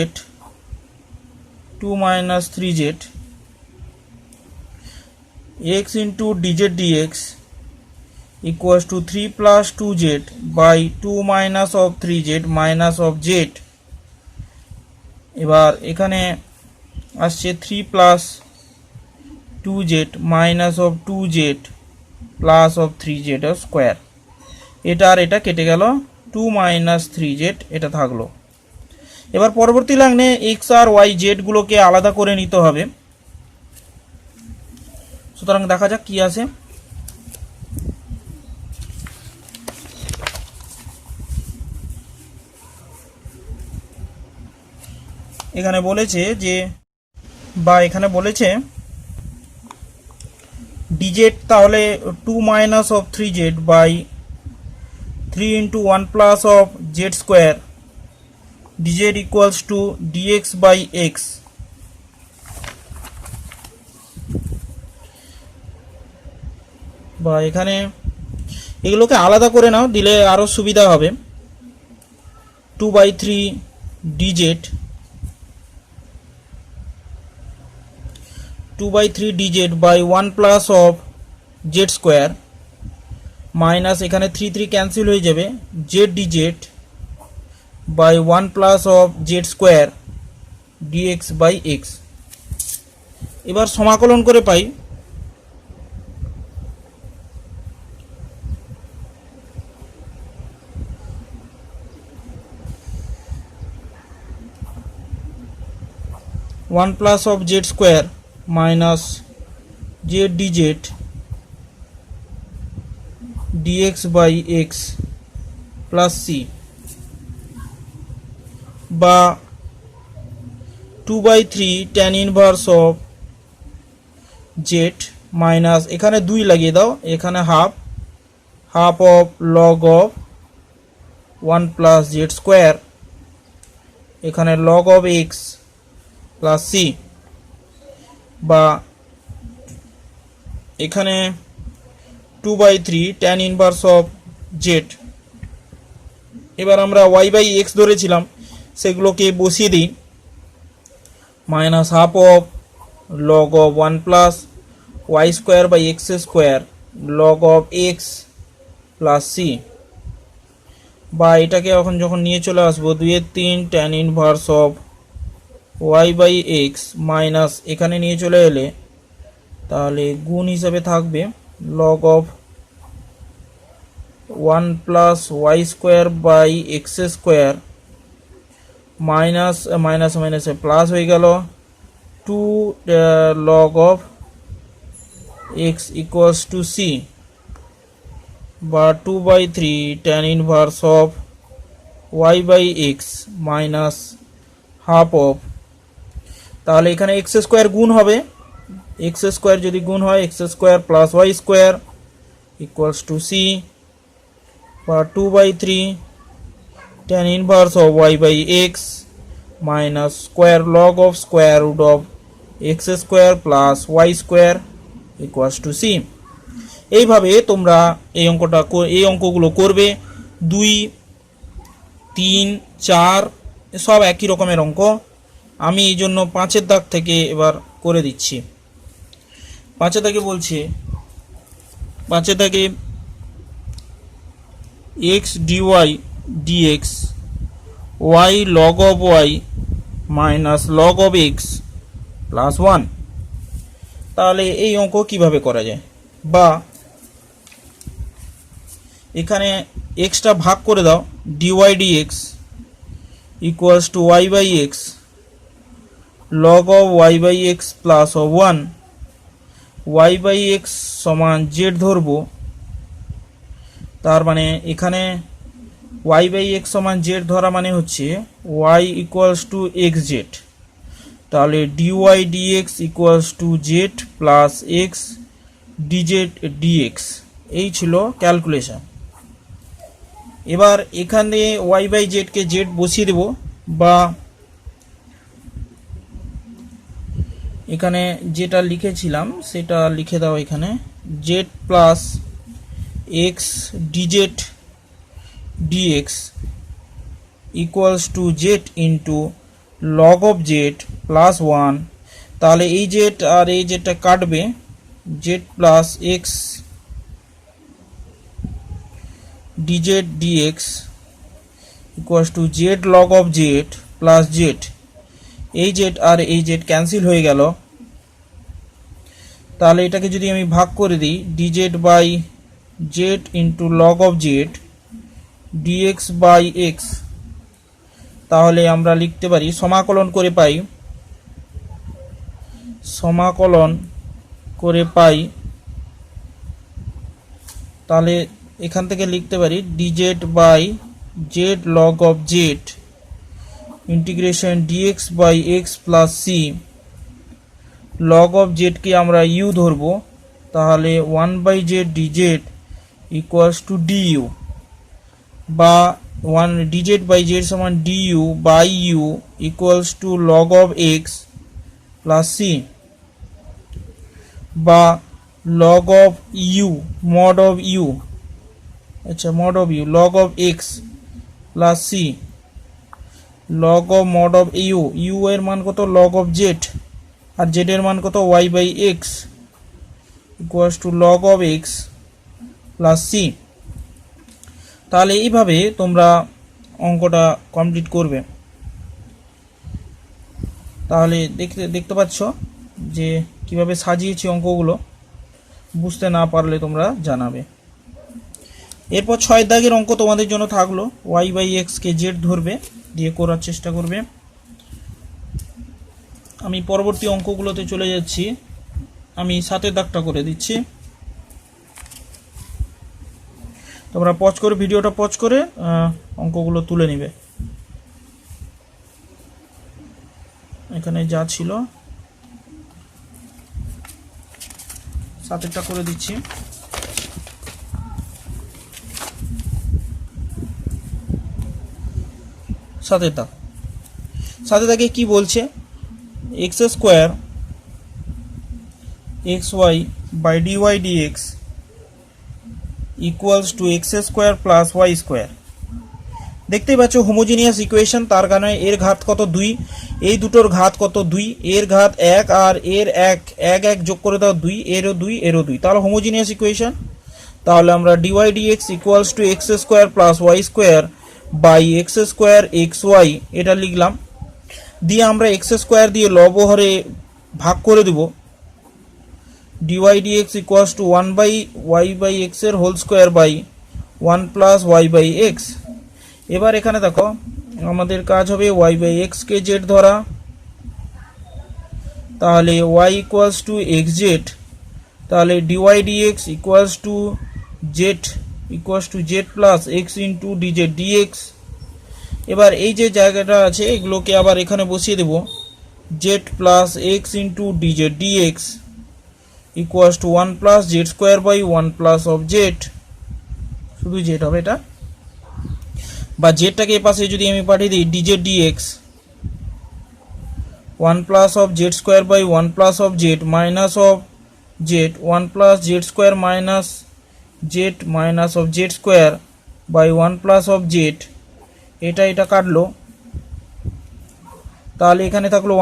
2 minus 3z x into dz dx equals to 3 plus 2z by 2 minus of 3z minus of z। এবার এখানে আসছে 3 plus 2z minus of 2z plus of 3z square. এটা আর এটা কেটে গেল, 2 minus 3z এটা থাকলো। এবার পরবর্তী লাইনে x আর y z গুলোকে আলাদা করে নিতে হবে। সুতরাং দেখা যাক কি আছে। এখানে বলেছে যে এখানে বলেছে dz তাহলে 2 minus of 3z by 3 into 1 plus of z square dz equals to dx by x। বা এখানে এগুলোকে আলাদা করে নাও, দিলে আরো সুবিধা হবে। 2/3 dz 2/3 dz by 1 plus of z square minus এখানে 3 3 ক্যান্সেল হয়ে যাবে, z dz by 1 plus of z square dx by x। এবার সমাকলন করে পাই 1 plus of z square minus z dz dx by x plus c বা 2/3 tan inverse of z minus এখানে 2 লাগিয়ে দাও, এখানে half of log of 1 plus z square, এখানে log of x plus c বা এখানে 2/3 tan ইনভার্স অফ জেড। এবার আমরা y বাই এক্স ধরেছিলাম, সেগুলোকে বসিয়ে দিই। Minus half of log of 1 plus y square by x square log of x plus c বা এটাকে এখন যখন নিয়ে চলে আসবো 2/3 tan inverse of y by x minus এখানে নিয়ে চলে এলে তাহলে গুণ হিসাবে থাকবে log of 1 plus y square by x square minus minus মাইনাসে প্লাস হয়ে গেল 2 log of x equals to c বা 2/3 tan inverse of y by x minus half of, তাহলে এখানে এক্স স্কোয়ার গুণ হবে, এক্স স্কোয়ার যদি গুণ হয় x square plus y square equals to c বা 2/3 tan inverse of y by x minus square log of square root of x square plus y square equals to c. এইভাবে তোমরা এই অঙ্কগুলো করবে। 2, 3, 4 সব একই রকমের অঙ্ক। আমি এই জন্য 5-এর দাগ থেকে এবার করে দিচ্ছি। 5-এর দাগে বলছে, 5-এর দাগে x dy dx y log of y minus log of x plus 1। তাহলে এই অঙ্ক কিভাবে করা যায়? বা এখানে xটা ভাগ করে দাও, dy dx equals to y by x log of y by x plus of 1, y by x সমান z ধরবো, তার মানে এখানে y by x সমান z ধরা মানে হচ্ছে y ইকুয়ালস টু xz। তাহলে dy dx equals to z plus x dz dx, এই ছিল ক্যালকুলেশন। এবার এখানে y by z K z বসিয়ে দেব, বা এখানে যেটা লিখেছিলাম সেটা লিখে দাও, এখানে z plus x dz dx equals to Z into log of z plus 1, তাহলে এই জেড আর এই জেডটা কাটবে, Z plus x dz dx equals to Z log of z plus Z, এই জেড আর এই জেড ক্যান্সেল হয়ে গেল, তাহলে এটাকে যদি আমি ভাগ করে দিই dz by z into log of z dx by x, তাহলে আমরা লিখতে পারি সমাকলন করে পাই, তাহলে এখান থেকে লিখতে পারি dz by z log of z integration dx by x plus c, log of z কে আমরা ইউ ধরবো, তাহলে 1 by z dz equals to du, বা 1 dz বাই জেড সমান du by u equals to log of x plus c, বা log of u mod of u, আচ্ছা mod of u log of x plus c, log of mod of u, u এর মান কত লগ অফ জেড, আর জেড এর মান কত y by x equals to log of x plus c. তাহলে এইভাবে তোমরা অঙ্কটা কমপ্লিট করবে। তাহলে দেখতে পাচ্ছ যে কিভাবে সাজিয়েছি অঙ্কগুলো, বুঝতে না পারলে তোমরা জানাবে। এরপর 6 দাগের অঙ্ক তোমাদের জন্য থাকলো, ওয়াই বাই এক্স কে জেড ধরবে, দিয়ে করার চেষ্টা করবে। আমি পরবর্তী অঙ্কগুলোতে চলে যাচ্ছি, আমি 7 দাগটা করে দিচ্ছি, তোমরা পজ করে ভিডিওটা পজ করে অঙ্কগুলো তুলে নিবে। এখানে যা ছিল 7টা করে দিচ্ছি। 7 দাগে কি বলছে, x square x y by d y d x equals to x square plus y square. দেখতেই পাচ্ছ হোমোজিনিয়াস ইকুয়েশন, তার কারণে এর ঘাত কত 2, এই দুটোর ঘাত কত 2, এর ঘাত 1 আর এর 1 যোগ করে দাও 2, এরও 2 এরও 2, তাহলে হোমোজিনিয়াস ইকুয়েশন। তাহলে আমরা d y dx equals to x square plus y square by x square x y এটা লিখলাম, দিয়ে আমরা এক্স স্কোয়ার দিয়ে লব হরে ভাগ করে দেব, d y dx equals to 1 by y by x এর whole square by 1 plus Y by x. এবার এখানে দেখো আমাদের কাজ হবে ওয়াই বাই এক্স কে জেড ধরা, তাহলে y equals to x z, তাহলে dy dx equals to z plus x into d z d x. এবার এই যে জায়গাটা আছে এগুলোকে আবার এখানে বসিয়ে দেব, z plus x into d z dx equals to 1 plus z square by 1 plus of z, শুধু জেড হবে এটা, বা জেডটাকে এ পাশে যদি আমি পাঠিয়ে দিই d z dx 1 plus of z square by 1 plus of z minus of z 1 plus z square minus z minus of z square by 1 plus of z, এটা কাটলো, তাহলে এখানে থাকলো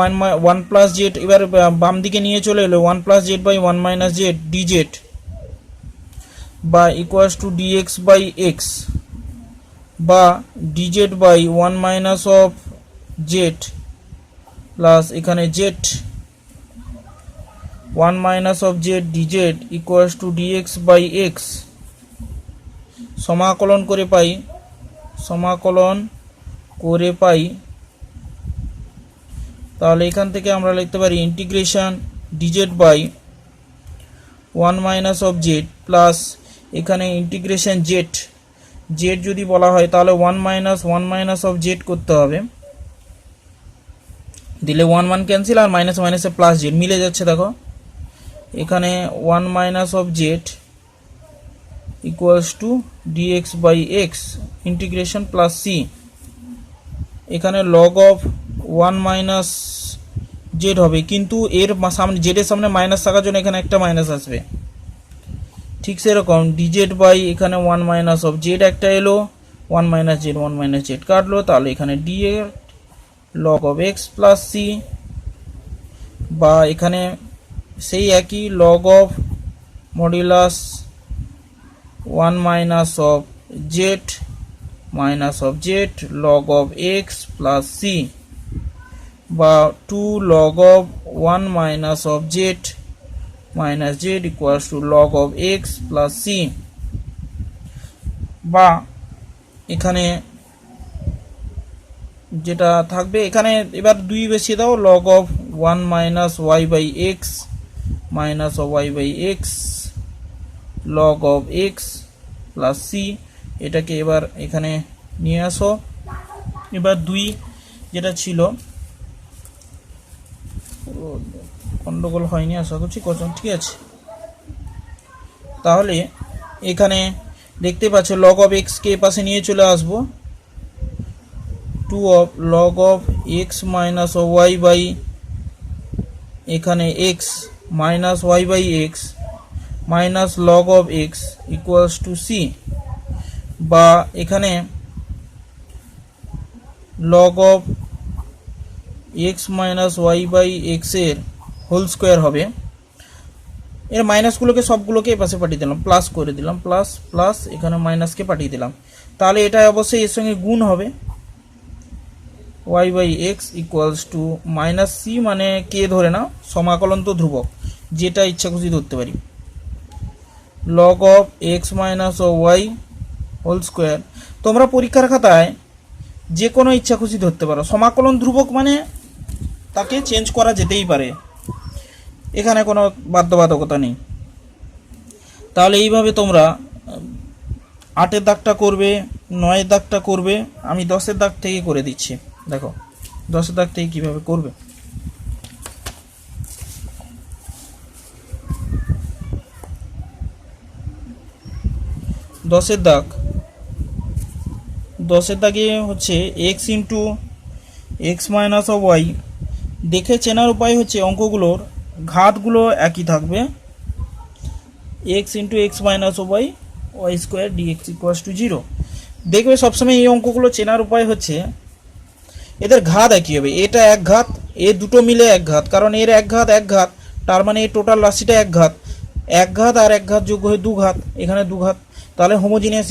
1 প্লাস জেড, এবার বাম দিকে নিয়ে চলে এলো 1 plus z by 1 minus z d z বা equals to d x by x, বা d z by 1 minus of z plus এখানে z 1 minus of z d z equals to d x by x. সমাকলন করে পাই, তাহলে এখান থেকে আমরা লিখতে পারি integration d z by 1 minus of z plus এখানে ইন্টিগ্রেশন জেড যদি বলা হয় তাহলে 1 মাইনাস অফ জেড করতে হবে, দিলে 1 ক্যান্সেল আর মাইনাস মাইনাসে প্লাস জেড মিলে যাচ্ছে, দেখো এখানে 1 minus of z equals to d x by x integration plus c, এখানে লগ অফ 1 মাইনাস জেড হবে, কিন্তু এর সামনে জেডের সামনে মাইনাস থাকার জন্য এখানে একটা মাইনাস আসবে, ঠিক সেরকম ডিজেড বাই এখানে 1 মাইনাস অফ জেড একটা এলো, 1 মাইনাস জেড 1 মাইনাস জেড কাটলো, তাহলে এখানে ডি এর log of x plus c, বা এখানে সেই একই log of modulus 1 minus of z minus of z log of x plus c, বা 2 log of 1 minus of z minus z equals to log of x plus c, বা এখানে যেটা থাকবে এখানে এবার 2 বসিয়ে দাও, log of 1 minus y by x minus of y by x log of x plus c, এটাকে এবার এখানে নিয়ে আসো। এবার 2 যেটা ছিল গন্ডগোল হয়নি আশা করছি, ঠিক আছে। তাহলে এখানে দেখতে পাচ্ছ log of x কে পাশে নিয়ে চলে আসবো, 2 of log of x minus of y by এখানে x minus y by x minus log of x equals to c, বা এখানে log of x minus y by x এর হোল স্কোয়ার হবে। এর মাইনাসগুলোকে সবগুলোকে এপাশে পাঠিয়ে দিলাম, প্লাস করে দিলাম, প্লাস প্লাস এখানে মাইনাসকে পাঠিয়ে দিলাম, তাহলে এটা অবশ্যই এর সঙ্গে গুণ হবে, y by x equals to minus c, মানে কে ধরে নাও, সমাকলন তো ধ্রুবক, যেটা ইচ্ছা খুশি ধরতে পারি, log of x minus of y whole square. তোমরা পরীক্ষার খাতায় যে কোনো ইচ্ছা খুশি ধরতে পারো, সমাকলন ধ্রুবক মানে তাকে চেঞ্জ করা যেতেই পারে, এখানে কোনো বাধ্যবাধকতা নেই। তাহলে এইভাবে তোমরা 8-এর দাগটা করবে, 9-এর দাগটা করবে, আমি 10-এর দাগ থেকে করে দিচ্ছি। দেখো 10-এর দাগ থেকে কীভাবে করবে। 10-এর দাগে হচ্ছে x into x minus of y. দেখে চেনার উপায় হচ্ছে অঙ্কগুলোর ঘাতগুলো একই থাকবে, x into x minus of y y square d x equals to 0। দেখবে সবসময় এই অঙ্কগুলো চেনার উপায় হচ্ছে এদের ঘাত একই হবে, এটা এক ঘাত, এ দুটো মিলে এক ঘাত, কারণ এর এক ঘাত, তার মানে এই টোটাল রাশিটা এক ঘাত আর এক ঘাত যোগ হয়ে 2 ঘাত, এখানে 2 ঘাত, তাহলে হোমোজিনিয়াস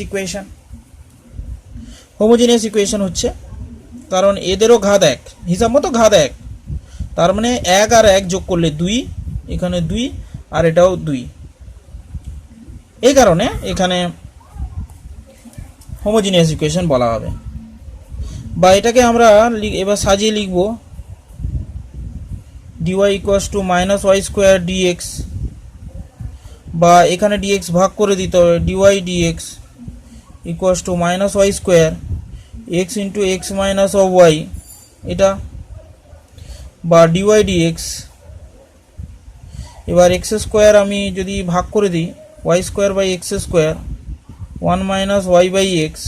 ইকুয়েশন হচ্ছে, কারণ এদেরও ঘাত এক, হিসাব মতো ঘাত এক, তার মানে 1 আর 1 যোগ করলে 2, এখানে 2 আর এটাও 2, এই কারণে এখানে হোমোজিনিয়াস ইকুয়েশন বলা হবে। বা এটাকে আমরা এবার সাজিয়ে লিখব, dy equals to minus y square d x, বা এখানে ডিএক্স ভাগ করে দিতে হবে, dy dx equals to minus y square x into x minus of y, এটা, বা dy dx। এবার এক্স স্কোয়ার আমি যদি ভাগ করে দিই, y square by x square 1 minus y by x.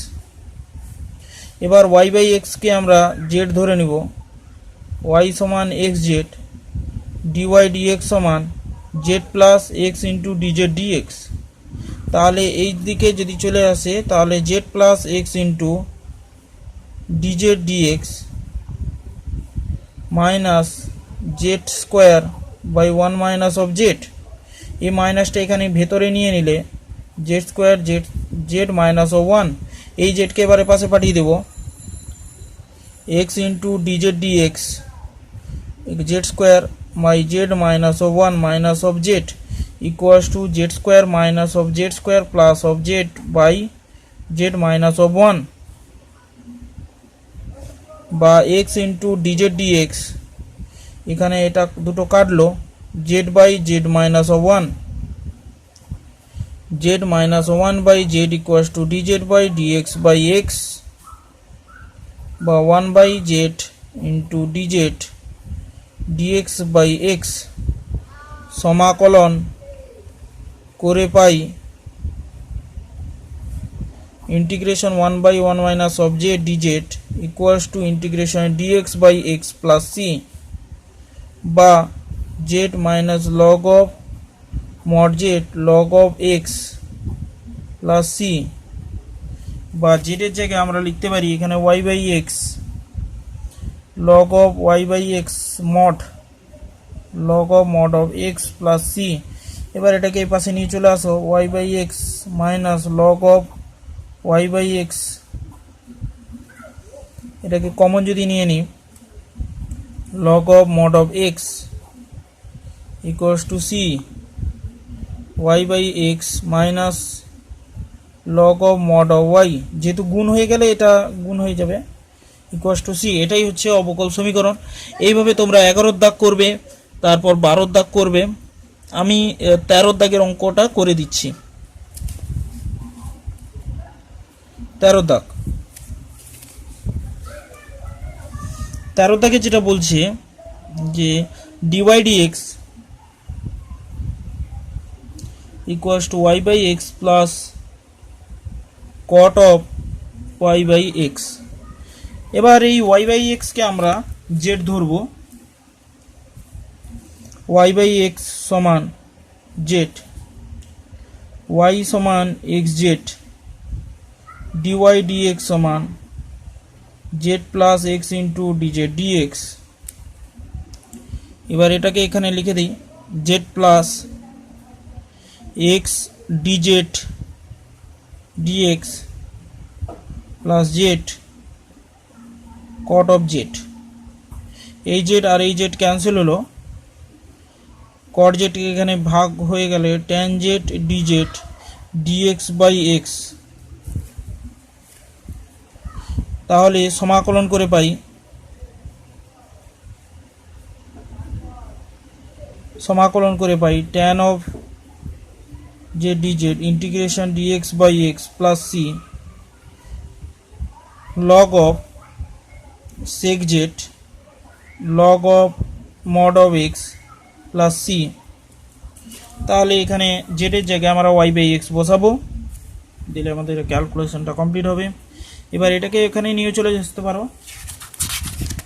এবার ওয়াই বাই এক্সকে আমরা জেড ধরে নিব, ওয়াই সমান এক্স জেড, ডিওয়াই ডিএক্স সমান z plus x into d z dx. তাহলে এই দিকে যদি চলে আসে তাহলে z plus x into d z dx minus z square by 1 minus of z. এই মাইনাসটা এখানে ভেতরে নিয়ে নিলে z square z minus of 1, এই জেডকে এবারে পাশে পাঠিয়ে দেব, x into d z d x z square by z minus of 1 minus of z equals to z square minus of z square plus of z by z minus of 1, বা এক্স ইন্টু ডিজেড ডিএক্স, এখানে এটা দুটো কাটলো, z by z minus of 1, z minus 1 by z equals to d z by d x by x, বা 1 by z into d z d x by x. সমাকলন করে পাই integration 1 by 1 minus of z d z equals to integration d x by x plus c, বা z minus log of mod z log of x plus c বা জেড এর জায়গায় আমরা লিখতে পারি এখানে y by x log of y by x mod log of mod of x plus c. এবার এটাকে এই পাশে নিয়ে চলে আসো, y by x minus log of y by x, এটাকে কমন যদি নিয়ে নিই log of mod of x equals to c y by x minus log of mod of y, যেহেতু গুণ হয়ে গেলে এটা গুণ হয়ে যাবে, ইকুয়ালস টু সি। এটাই হচ্ছে অবকল সমীকরণ। এইভাবে তোমরা 11 দাগ করবে, তারপর 12 দাগ করবে। আমি 13 দাগের অঙ্কটা করে দিচ্ছি। 13 দাগ, 13 দাগে যেটা বলছে যে d y dx equals to y by x plus cot of y by x. এবার এই ওয়াই বাই এক্সকে আমরা জেড ধরবো, ওয়াই বাই এক্স সমান জেড, ওয়াই সমান এক্স জেড, ডিওয়াই ডিএক্স সমান z plus x into d z d x. এবার এটাকে এখানে লিখে দিই z plus x d z d x plus z cot of z. এই জেড আর এই জেড ক্যান্সেল হলো, কট জেড এখানে ভাগ হয়ে গেলে tan z DZ d x by x. তাহলে সমাকলন করে পাই tan of z d z integration d x by x plus c log of sec z log of mod of x plus c. তাহলে এখানে জেডের জায়গায় আমরা ওয়াই বাই এক্স বসাবো, দিলে আমাদের ক্যালকুলেশনটা কমপ্লিট হবে। এবার এটাকে এখানে নিয়ে চলে আসতে পারো,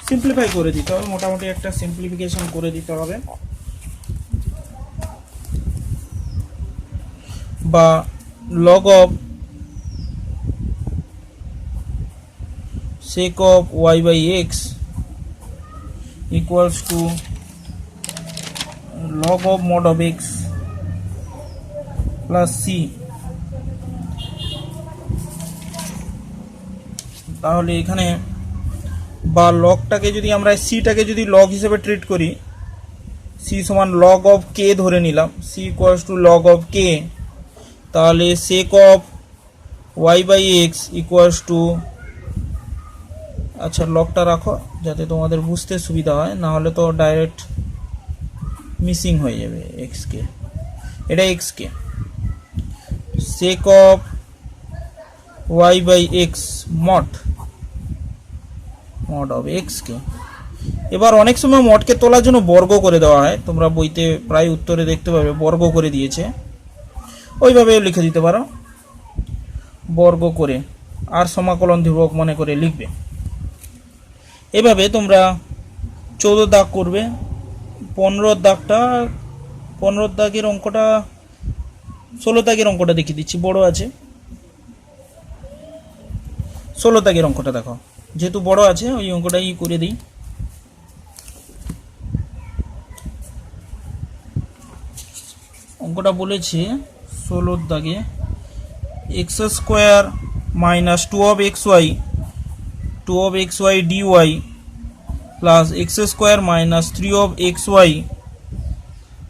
সিম্পলিফাই করে দিতে হবে, মোটামুটি একটা সিম্পলিফিকেশন করে দিতে হবে। বা log of sec of y by x equals to log of mod of x plus c। তাহলে এখানে বা লগটাকে যদি আমরা সিটাকে যদি লগ হিসেবে ট্রিট করি, সি সমান লগ অফ কে ধরে নিলাম, c equals to log of কে, তাহলে sec of y by x equals to, আচ্ছা লগটা রাখো যাতে তোমাদের বুঝতে সুবিধা হয়, না হলে তো ডাইরেক্ট মিসিং হয়ে যাবে এক্স কে, এটা এক্স কে, sec of y by x mod of x কে। এবার অনেক সময় মডকে তোলার জন্য বর্গ করে দেওয়া হয়, তোমরা বইতে প্রায় উত্তরে দেখতে পাবে বর্গ করে দিয়েছে, ওইভাবেও লিখে দিতে পারো বর্গ করে, আর সমাকলন ধ্রুবক মনে করে লিখবে। এভাবে তোমরা 14 দাগ করবে। 15 দাগের অঙ্কটা 16 দাগের অঙ্কটা দেখিয়ে দিচ্ছি, বড় আছে। 16 দাগের অঙ্কটা দেখো, যেহেতু বড় আছে ওই অঙ্কটাই করে দিই। অঙ্কটা বলেছে 16 দাগে x square minus 2 of xy dy plus x square minus 3 of xy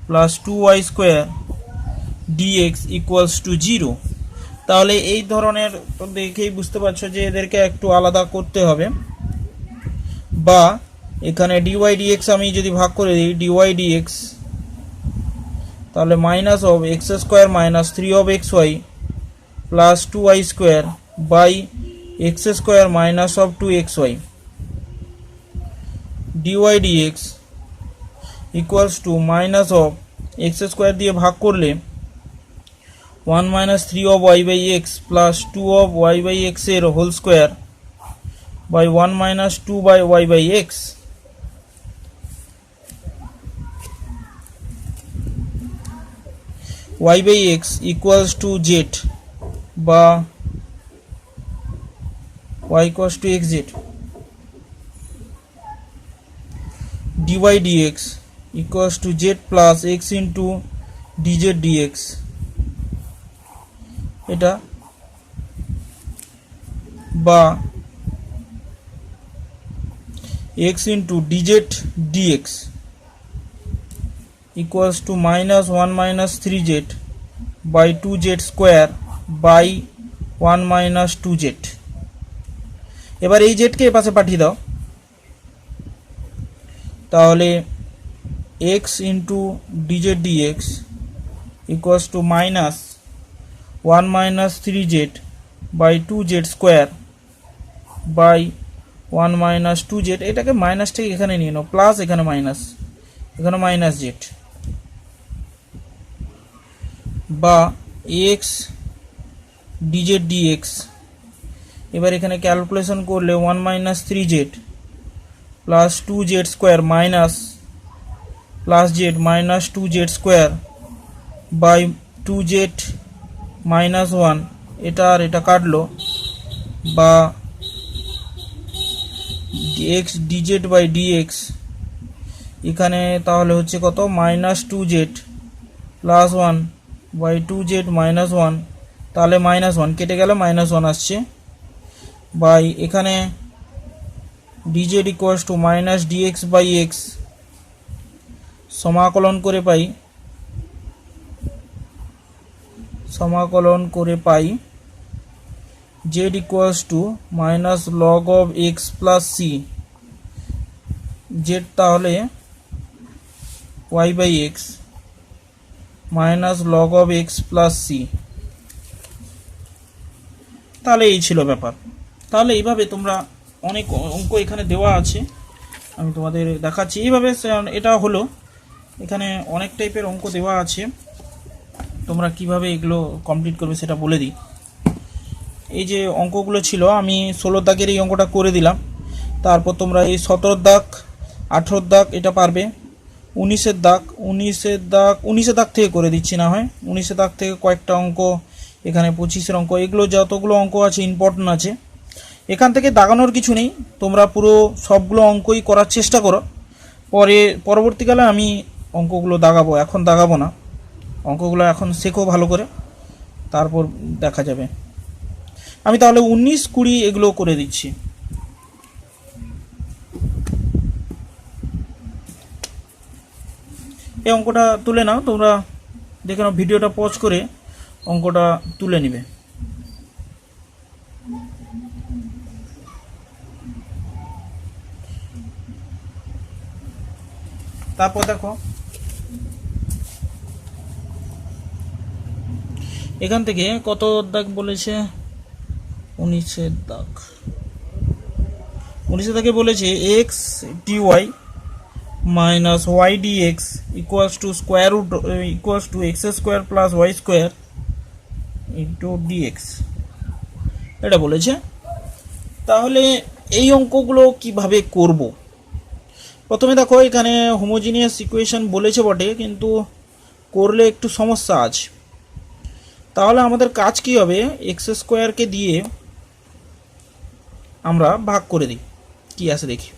plus 2y square dx equals to 0। তাহলে এই ধরনের তো দেখেই বুঝতে পারছো যে এদেরকে একটু আলাদা করতে হবে। বা এখানে dy dx আমি যদি ভাগ করে দিই dy dx, তাহলে minus of x square minus 3 of xy plus 2y square by x square minus of 2xy dy dx equals to minus of x square দিয়ে ভাগ করলে 1 minus 3 of y by x plus 2 of y by x এর whole square by 1 minus 2 by y by x। y by x equals to z বা y equals to xz dy dx equals to z plus x into dz dx এটা বা x into dz dx equals to minus 1 minus 3z by 2z square by 1 minus 2z। এবার এই z কে এই পাশে পাঠিয়ে দাও, তাহলে x into dz dx equals to minus 1 minus 3z by 2z square by 1 minus 2z, এটাকে মাইনাসটাকে এখানে নিয়ে নাও, প্লাস এখানে মাইনাস, এখানে মাইনাস z বা x dz dx। এবার এখানে ক্যালকুলেশন করলে 1 minus 3z plus 2z square minus plus z minus 2z square by 2z minus 1, এটা আর এটা কাটলো, বা x dz by dx এখানে তাহলে হচ্ছে কত, minus 2z plus 1 by 2z minus 1, তাহলে minus 1 কেটে গেলে minus 1 আসছে, বাই এখানে dz equals to minus dx by x সমাকলন করে পাই z equals to minus log of x plus c, z তাহলে y by x minus log of x plus c। তাহলে এই ছিল ব্যাপার। তাহলে এইভাবে তোমরা অনেক অঙ্ক এখানে দেওয়া আছে, আমি তোমাদের দেখাচ্ছি এইভাবে। এটা হলো এখানে অনেক টাইপের অঙ্ক দেওয়া আছে, তোমরা কিভাবে এগুলো কমপ্লিট করবে সেটা বলে দিই। এই যে অঙ্কগুলো ছিল, আমি 16 দাগের এই অঙ্কটা করে দিলাম, তারপর তোমরা এই 17 দাগ 18 দাগ এটা পারবে, 19 দাগ থেকে করে দিচ্ছি, না হয় 19 দাগ থেকে কয়েকটা অঙ্ক, এখানে 25 অঙ্ক, এগুলো যতগুলো অঙ্ক আছে ইম্পর্টেন্ট আছে, এখান থেকে দাগানোর কিছু নেই, তোমরা পুরো সবগুলো অঙ্কই করার চেষ্টা করো, পরবর্তীকালে আমি অঙ্কগুলো দাগাবো, এখন দাগাবো না, অঙ্কগুলো এখন শেখো ভালো করে, তারপর দেখা যাবে। আমি তাহলে 19, 20 এগুলো করে দিচ্ছি। এই অঙ্কটা তুলে নাও, তোমরা দেখে নাও, ভিডিওটা পজ করে অঙ্কটা তুলে নিবে। তারপর দেখো এখান থেকে কত দাগ বলেছে, 19 দাগ, 19 দাগে বলেছে x dy minus y dx equals to square root equals to x square plus y square into dx, এটা বলেছে। তাহলে এই অঙ্কগুলো কিভাবে করব, প্রথমে দেখো এখানে হোমোজিনিয়াস ইকুয়েশন বলেছে বটে, কিন্তু করলে একটু সমস্যা আছে। তাহলে আমাদের কাজ কি হবে, এক্স স্কোয়ারকে দিয়ে আমরা ভাগ করে দিই, কি আছে দেখি।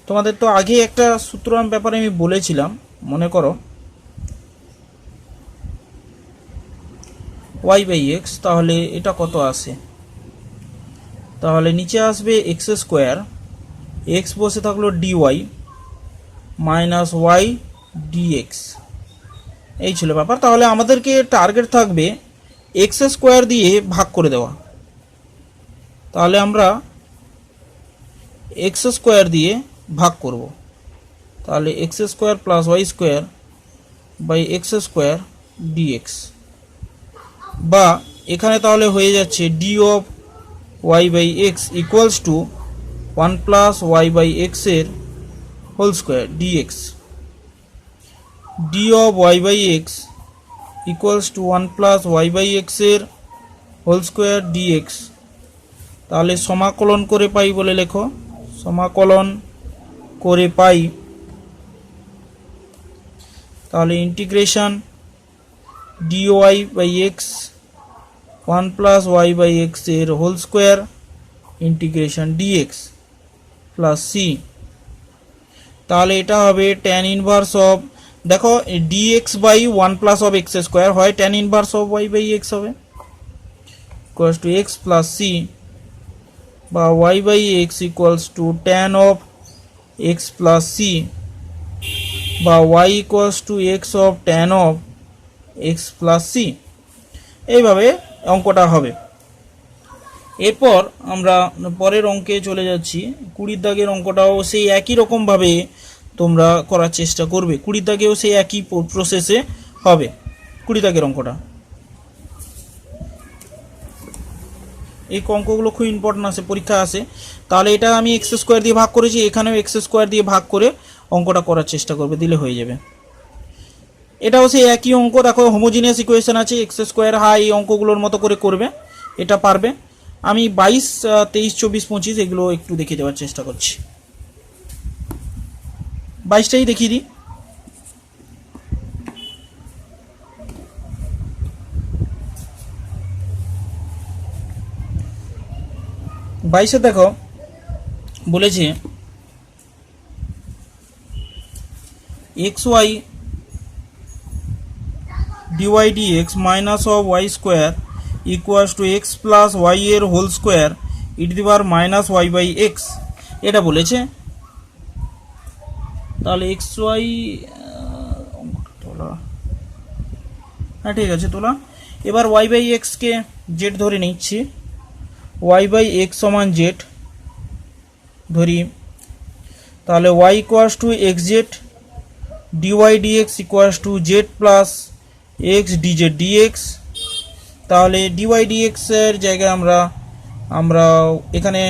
তোমাদের তো আগে একটা সূত্র ব্যাপারে আমি বলেছিলাম, মনে করো y বাই এক্স, তাহলে এটা কত আসে, তাহলে নিচে আসবে এক্স স্কোয়ার, এক্স বসে থাকলো dy মাইনাস ওয়াই ডিএক্স, এই ছিল ব্যাপার। তাহলে আমাদেরকে টার্গেট থাকবে এক্স স্কোয়ার দিয়ে ভাগ করে দেওয়া, তাহলে আমরা এক্স স্কোয়ার দিয়ে ভাগ করব, তাহলে x square plus y square by x square d x, বা এখানে তাহলে হয়ে যাচ্ছে d of y by x equals to 1 plus Y by x এর whole square d x, d of y by x equals to 1 plus Y by x এর হোল স্কোয়ার ডিএক্স। তাহলে সমাকলন করে পাই বলে লেখো, সমাকলন করে পাই, তাহলে integration dy by x 1 plus Y by x এর whole square integration d x plus c. তাহলে এটা হবে ট্যান ইনভার্স অফ, দেখো d x by 1 plus of x square হয় tan inverse of y by x হবে, equals to x plus c, বা y by x equals to tan of x plus c, বা y equals to x of tan of x plus c. এইভাবে অঙ্কটা হবে। এরপর আমরা পরের অঙ্কে চলে যাচ্ছি। 20 দাগের অঙ্কটাও সেই একই রকমভাবে তোমরা করার চেষ্টা করবে। 20 দাগেও সেই একই প্রসেসে হবে 20 দাগের অঙ্কটা। এই অঙ্কগুলো খুব ইম্পর্টেন্ট আছে, পরীক্ষা আসে। তাহলে এটা আমি এক্স স্কোয়ার দিয়ে ভাগ করেছি, এখানেও এক্স স্কোয়ার দিয়ে ভাগ করে অঙ্কটা করার চেষ্টা করবে, দিলে হয়ে যাবে। এটাও সেই একই অঙ্ক, দেখো হোমোজিনিয়াস ইকুয়েশন আছে, এক্স স্কোয়ার হাই এই অঙ্কগুলোর মতো করে করবে, এটা পারবে। আমি 22, 23, 24, 25 এগুলো একটু দেখিয়ে দেওয়ার চেষ্টা করছি। 22টাই দেখিয়ে দিই। বাইশে দেখো বলেছে x y d y d x minus of y square equals to x plus y এর whole square e to the power minus y by x, এটা বলেছে। তাহলে এক্স ওয়াই, তোলা, হ্যাঁ ঠিক আছে তোলা। এবার ওয়াই বাই এক্সকে জেড ধরে নিচ্ছি, ওয়াই বাই এক্স সমান জেড ধরি। তাহলে y equals to x z d y dx equals to z plus x d z dx. তাহলে ডিওয়াই ডিএক্স এর জায়গায় আমরা এখানে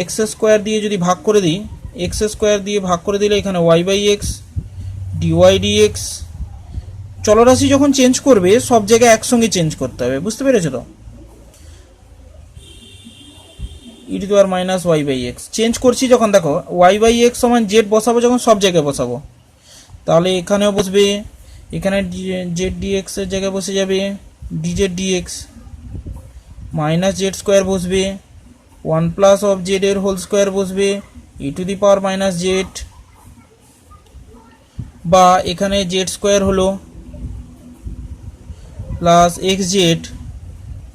এক্স স্কোয়ার দিয়ে যদি ভাগ করে দিই, এক্স স্কোয়ার দিয়ে ভাগ করে দিলে এখানে y by x d y d x. চলরাশি যখন চেঞ্জ করবে সব জায়গায় একসঙ্গে চেঞ্জ করতে হবে, বুঝতে পেরেছো তো? E to the power minus y by x change করছি যখন, দেখো ওয়াই বাই এক্স সমান জেড বসাবো যখন সব জায়গায় বসাবো, তাহলে এখানেও বসবে, এখানে জেড ডিএক্স এর জায়গায় বসে যাবে DZ dx, minus z square বসবে, 1 প্লাস অফ জেড এর হোল স্কোয়ার বসবে e to the power minus z, বা এখানে জেড স্কোয়ার হলো plus x z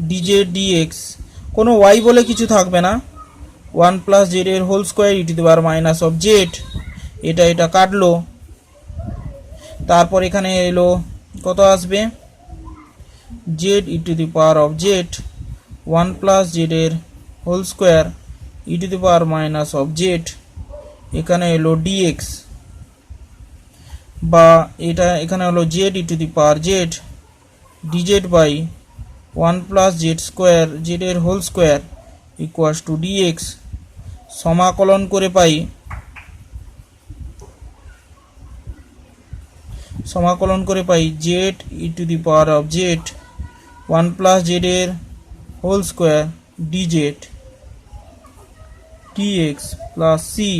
DZ d x, কোনো ওয়াই বলে কিছু থাকবে না, 1 প্লাস জেড এর whole square e to the power minus of z, এটা কাটলো। তারপর এখানে এলো কত আসবে, z e to the power of z 1 plus z এর whole square e to the power minus of z, এখানে এলো ডিএক্স, বা এটা এখানে হলো z e to the power z d z by 1 plus z square z এর whole square equals to d x. সমাকলন করে পাই, z e to the power of z 1 plus z এর whole square d z d x plus c.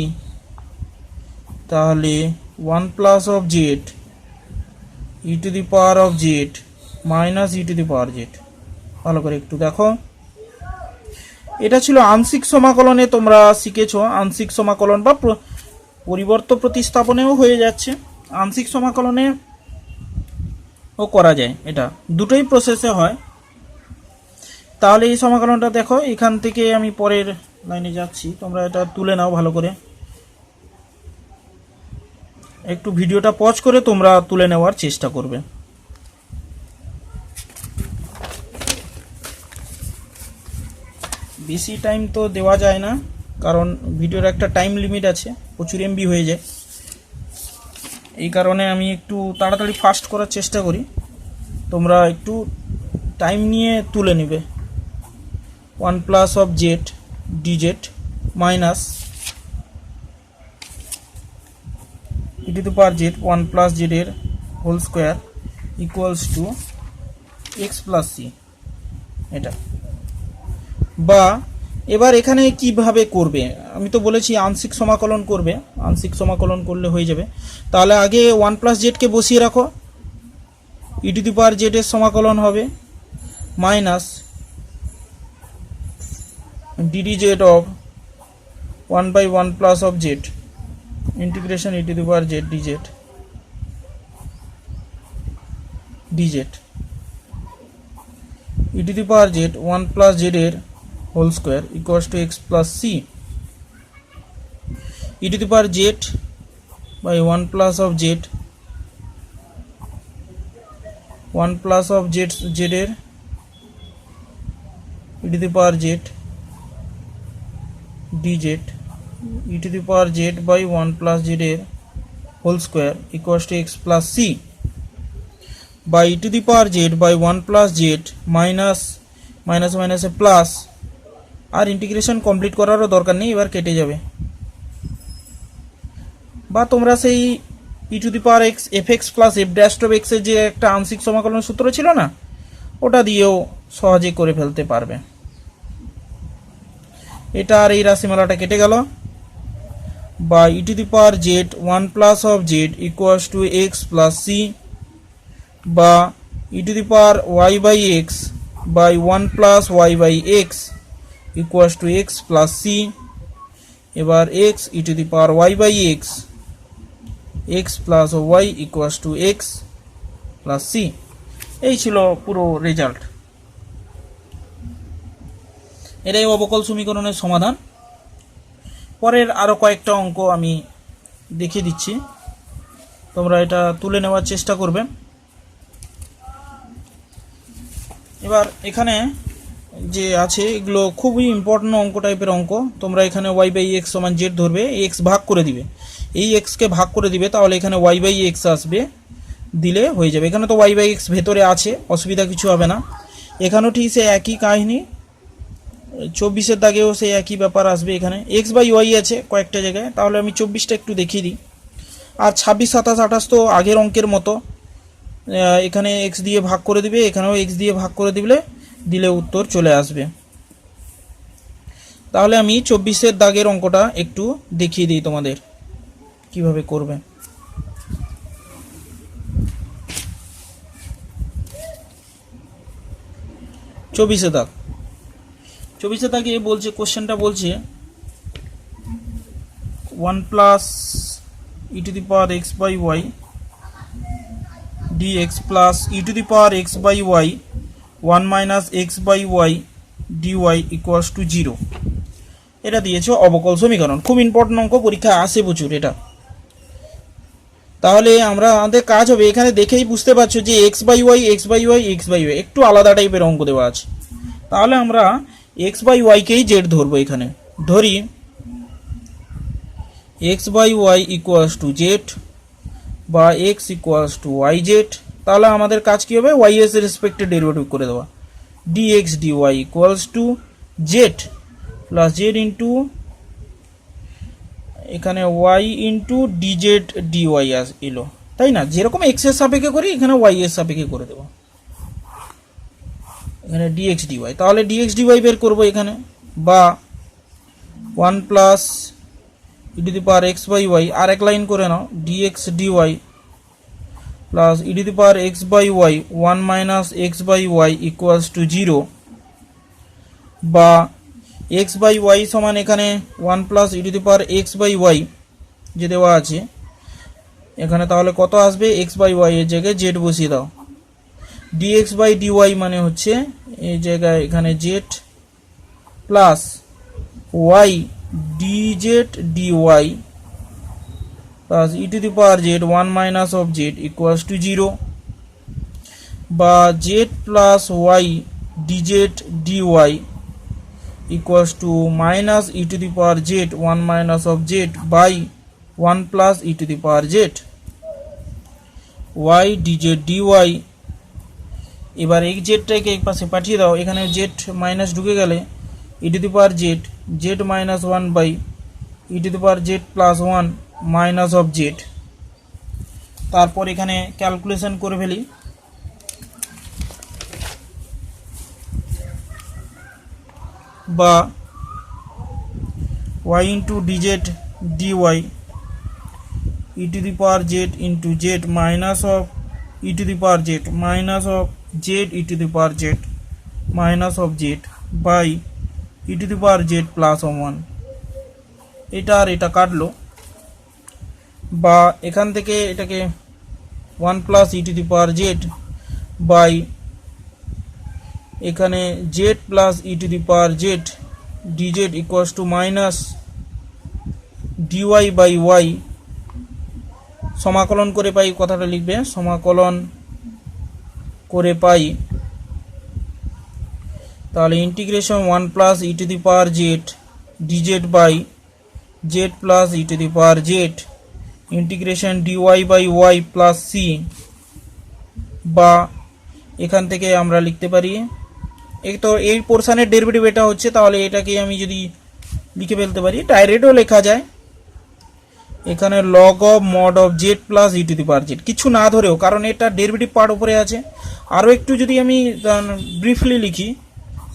তাহলে 1 plus of z e to the power of z minus e to the power Z. ভালো করে একটু দেখো, এটা ছিল আংশিক সমাকলনে, তোমরা শিখেছো আংশিক সমাকলন বা পরিবর্ত প্রতিস্থাপনেও হয়ে যাচ্ছে, আংশিক সমাকলনে ও করা যায়, এটা দুটোই প্রসেসে হয়। তাহলে এই সমাকলনটা দেখো, এখান থেকে আমি পরের লাইনে যাচ্ছি, তোমরা এটা তুলে নাও ভালো করে, একটু ভিডিওটা পজ করে তোমরা তুলে নেওয়ার চেষ্টা করবে। বেশি টাইম তো দেওয়া যায় না, কারণ ভিডিওর একটা টাইম লিমিট আছে, প্রচুর এমবি হয়ে যায়, এই কারণে আমি একটু তাড়াতাড়ি ফাস্ট করার চেষ্টা করি, তোমরা একটু টাইম নিয়ে তুলে নেবে। 1 plus of z d z minus e to the power z 1 plus z এর whole square equals to x plus c, এটা। বা এবার এখানে কিভাবে করবে, আমি তো বলেছি আংশিক সমাকলন করবে, আংশিক সমাকলন করলে হয়ে যাবে। তাহলে আগে 1 প্লাস জেডকে বসিয়ে রাখো, ই টু দি পাওয়ার জেড এর সমাকলন হবে minus ddz of 1 by 1 plus of z integration e to the power z dz e to the power z 1 plus z এর whole square equals to x plus c e to the power z by 1 plus of z 1 plus of z এর e to the power z dz e to the power z by 1 plus z এর whole square equals to x plus c by e to the power z by 1 plus z minus a plus আর ইন্টিগ্রেশন কমপ্লিট করারও দরকার নেই, এবার কেটে যাবে। বা তোমরা সেই e to the power x fx plus f dash of x এর যে একটা আংশিক সমাকলনের সূত্র ছিল না, ওটা দিয়েও সহজে করে ফেলতে পারবে। এটা আর এই রাশিমালাটা কেটে গেল। বা e to the power z 1 plus of z equals to x plus c বা e to the power y by x by 1 plus y by x equals to x plus c এবার x e to the power y by x plus y equals to x plus c এই ছিল পুরো রেজাল্ট। এটাই অবকল সমীকরণের সমাধান। পরের আরো কয়েকটা অঙ্ক আমি দেখিয়ে দিচ্ছি, তোমরা এটা তুলে নেওয়ার চেষ্টা করবে। এবার এখানে যে আছে এগুলো খুবই ইম্পর্টেন্ট অঙ্ক টাইপের অঙ্ক। তোমরা এখানে y বাই x সমান z ধরবে, x ভাগ করে দিবে, এই x কে ভাগ করে দিবে, তাহলে এখানে y বাই x আসবে, দিলে হয়ে যাবে। এখানে তো y বাই x ভেতরে আছে, অসুবিধা কিছু হবে না। এখানেও ঠিক সে একই কাহিনী, 24-এর দাগেও সেই একই ব্যাপার আসবে। এখানে x বাই y আছে কয়েকটা জায়গায়, তাহলে আমি 24টা একটু দেখিয়ে দিই। আর 26, 27, 28 তো আগের অঙ্কের মতো, এখানে x দিয়ে ভাগ করে দিবে, এখানেও x দিয়ে ভাগ করে দিলে উত্তর চলে আসবে। তাহলে আমি 24-এর দাগের অঙ্কটা একটু দেখিয়ে দিই তোমাদের কিভাবে করবে। 24-এর দাগ, 24-এর দাগে বলছে, কোশ্চেনটা বলছে 1 plus e to the power x by y dx plus e to the power x by y 1 minus x by y dy equals to 0 এটা দিয়েছে অবকল সমীকরণ। খুব ইম্পর্টেন্ট অঙ্ক, পরীক্ষা আসে প্রচুর এটা। তাহলে আমাদের কাজ হবে, এখানে দেখেই বুঝতে পারছো যে x by y একটু আলাদা টাইপের অঙ্ক দেওয়া আছে। তাহলে আমরা x by y কেই z ধরবো। এখানে ধরি x by y equals to z বা x equals to yz। তাহলে আমাদের কাজ কি হবে, y এর রেসপেক্টে ডেরিভেটিভ করে দেওয়া, dx dy equals to z plus z into এখানে y into dz dy এলো, তাই না? যেরকম x এর সাপেক্ষে করি এখানে y এর সাপেক্ষে করে দেবো, এখানে dx dy। তাহলে dx dy বের করবো এখানে, বা 1 plus e to the power x by y, আর এক লাইন করে নাও, dx dy plus e to the power x by y 1 minus x by y equals to 0 বা x by y সমান এখানে 1 plus e to the power x by y যে দেওয়া আছে এখানে, তাহলে কত আসবে, x by y এর জায়গায় z বসিয়ে দাও, dx by dy মানে হচ্ছে এই জায়গায় এখানে z plus y dz dy plus e to the power z 1 minus of z equals to 0 বা z plus y dz dy equals to minus e to the power z 1 minus of z by 1 plus e to the power z y dz dy। এবার এই জেডটাকে এক পাশে পাঠিয়ে দাও, এখানে জেড মাইনাস ঢুকে গেলে e to the power z z minus 1 by e to the power z plus 1 minus of z। তারপর এখানে ক্যালকুলেশন করে ফেলি, বা y into dz dy e to the power z into z minus of e to the power z minus of z e to the power z minus of z by e to the power z plus 1। এটা আর এটা কাটলো, বা এখান থেকে এটাকে 1 plus e to the power z by এখানে z plus e to the power z d z equals to minus d y by y. সমাকলন করে পাই, কথাটা লিখবে সমাকলন করে পাই, তাহলে integration 1 plus e to the power z d z by z plus e to the power z integration d y by y plus c. বা এখান থেকে আমরা লিখতে পারি, এই তো এই পোর্শনের ডেরিভেটিভ এটা হচ্ছে, তাহলে এটাকে আমি যদি লিখে ফেলতে পারি, ডাইরেক্টও লেখা যায় এখানে log of mod of z plus e to the power Z, কিছু না ধরেও, কারণ এটা ডেরিভেটিভ পার্ট উপরে আছে। আরও একটু যদি আমি ব্রিফলি লিখি,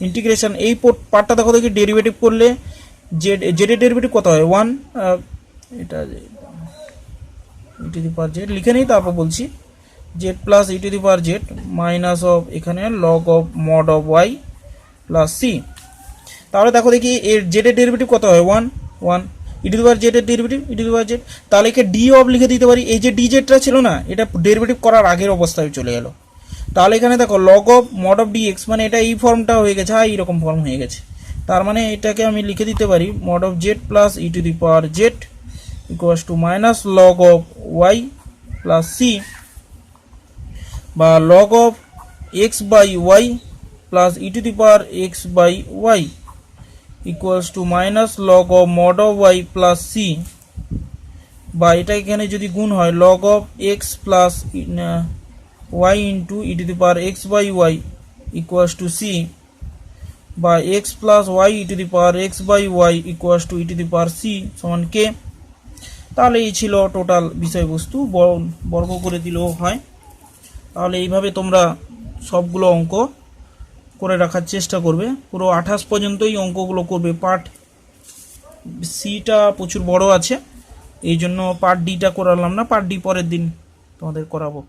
ইন্টিগ্রেশন এই পার্টটা দেখো দেখি, ডেরিভেটিভ করলে জেডের ডেরিভেটিভ কত হয় 1, এটা ই টু দি পাওয়ার জেড লিখে নিই, তারপর বলছি z plus e to the power z minus of এখানে log of mod of y plus c. তাহলে দেখো দেখি এর জেডের ডেরিভেটিভ কত হয় 1 1, ই টু দি পাওয়ার জেডের derivative e to the power z, তাহলে একে ডি অফ লিখে দিতে পারি। এই যে ডি জেডটা ছিল না, এটা ডেরিভেটিভ করার আগের অবস্থায় চলে গেল। তাহলে এখানে দেখো log of mod of D x, মানে এটা এই ফর্মটা হয়ে গেছে, হ্যাঁ এইরকম ফর্ম হয়ে গেছে। তার মানে এটাকে আমি লিখে দিতে পারি mod of z plus e to the power z equals to minus log of y plus c, বা log of x by y plus e to the power x by y equals to minus log of mod of y plus c, বা এটা এখানে যদি গুণ হয় log of x plus y into e to the power x by y equals to c, বা x plus Y e to the power x by y equals to e to the power c সমান কে। তাহলে এই ছিল টোটাল বিষয়বস্তু, বর্গ করে দিলেও হয়। তাহলে এইভাবে তোমরা সবগুলো অঙ্ক করে রাখার চেষ্টা করবে, পুরো 28 পর্যন্তই অঙ্কগুলো করবে। পার্ট সিটা প্রচুর বড় আছে, এই জন্য পার্ট ডিটা করালাম না, পার্ট ডি পরের দিন তোমাদের করাবো।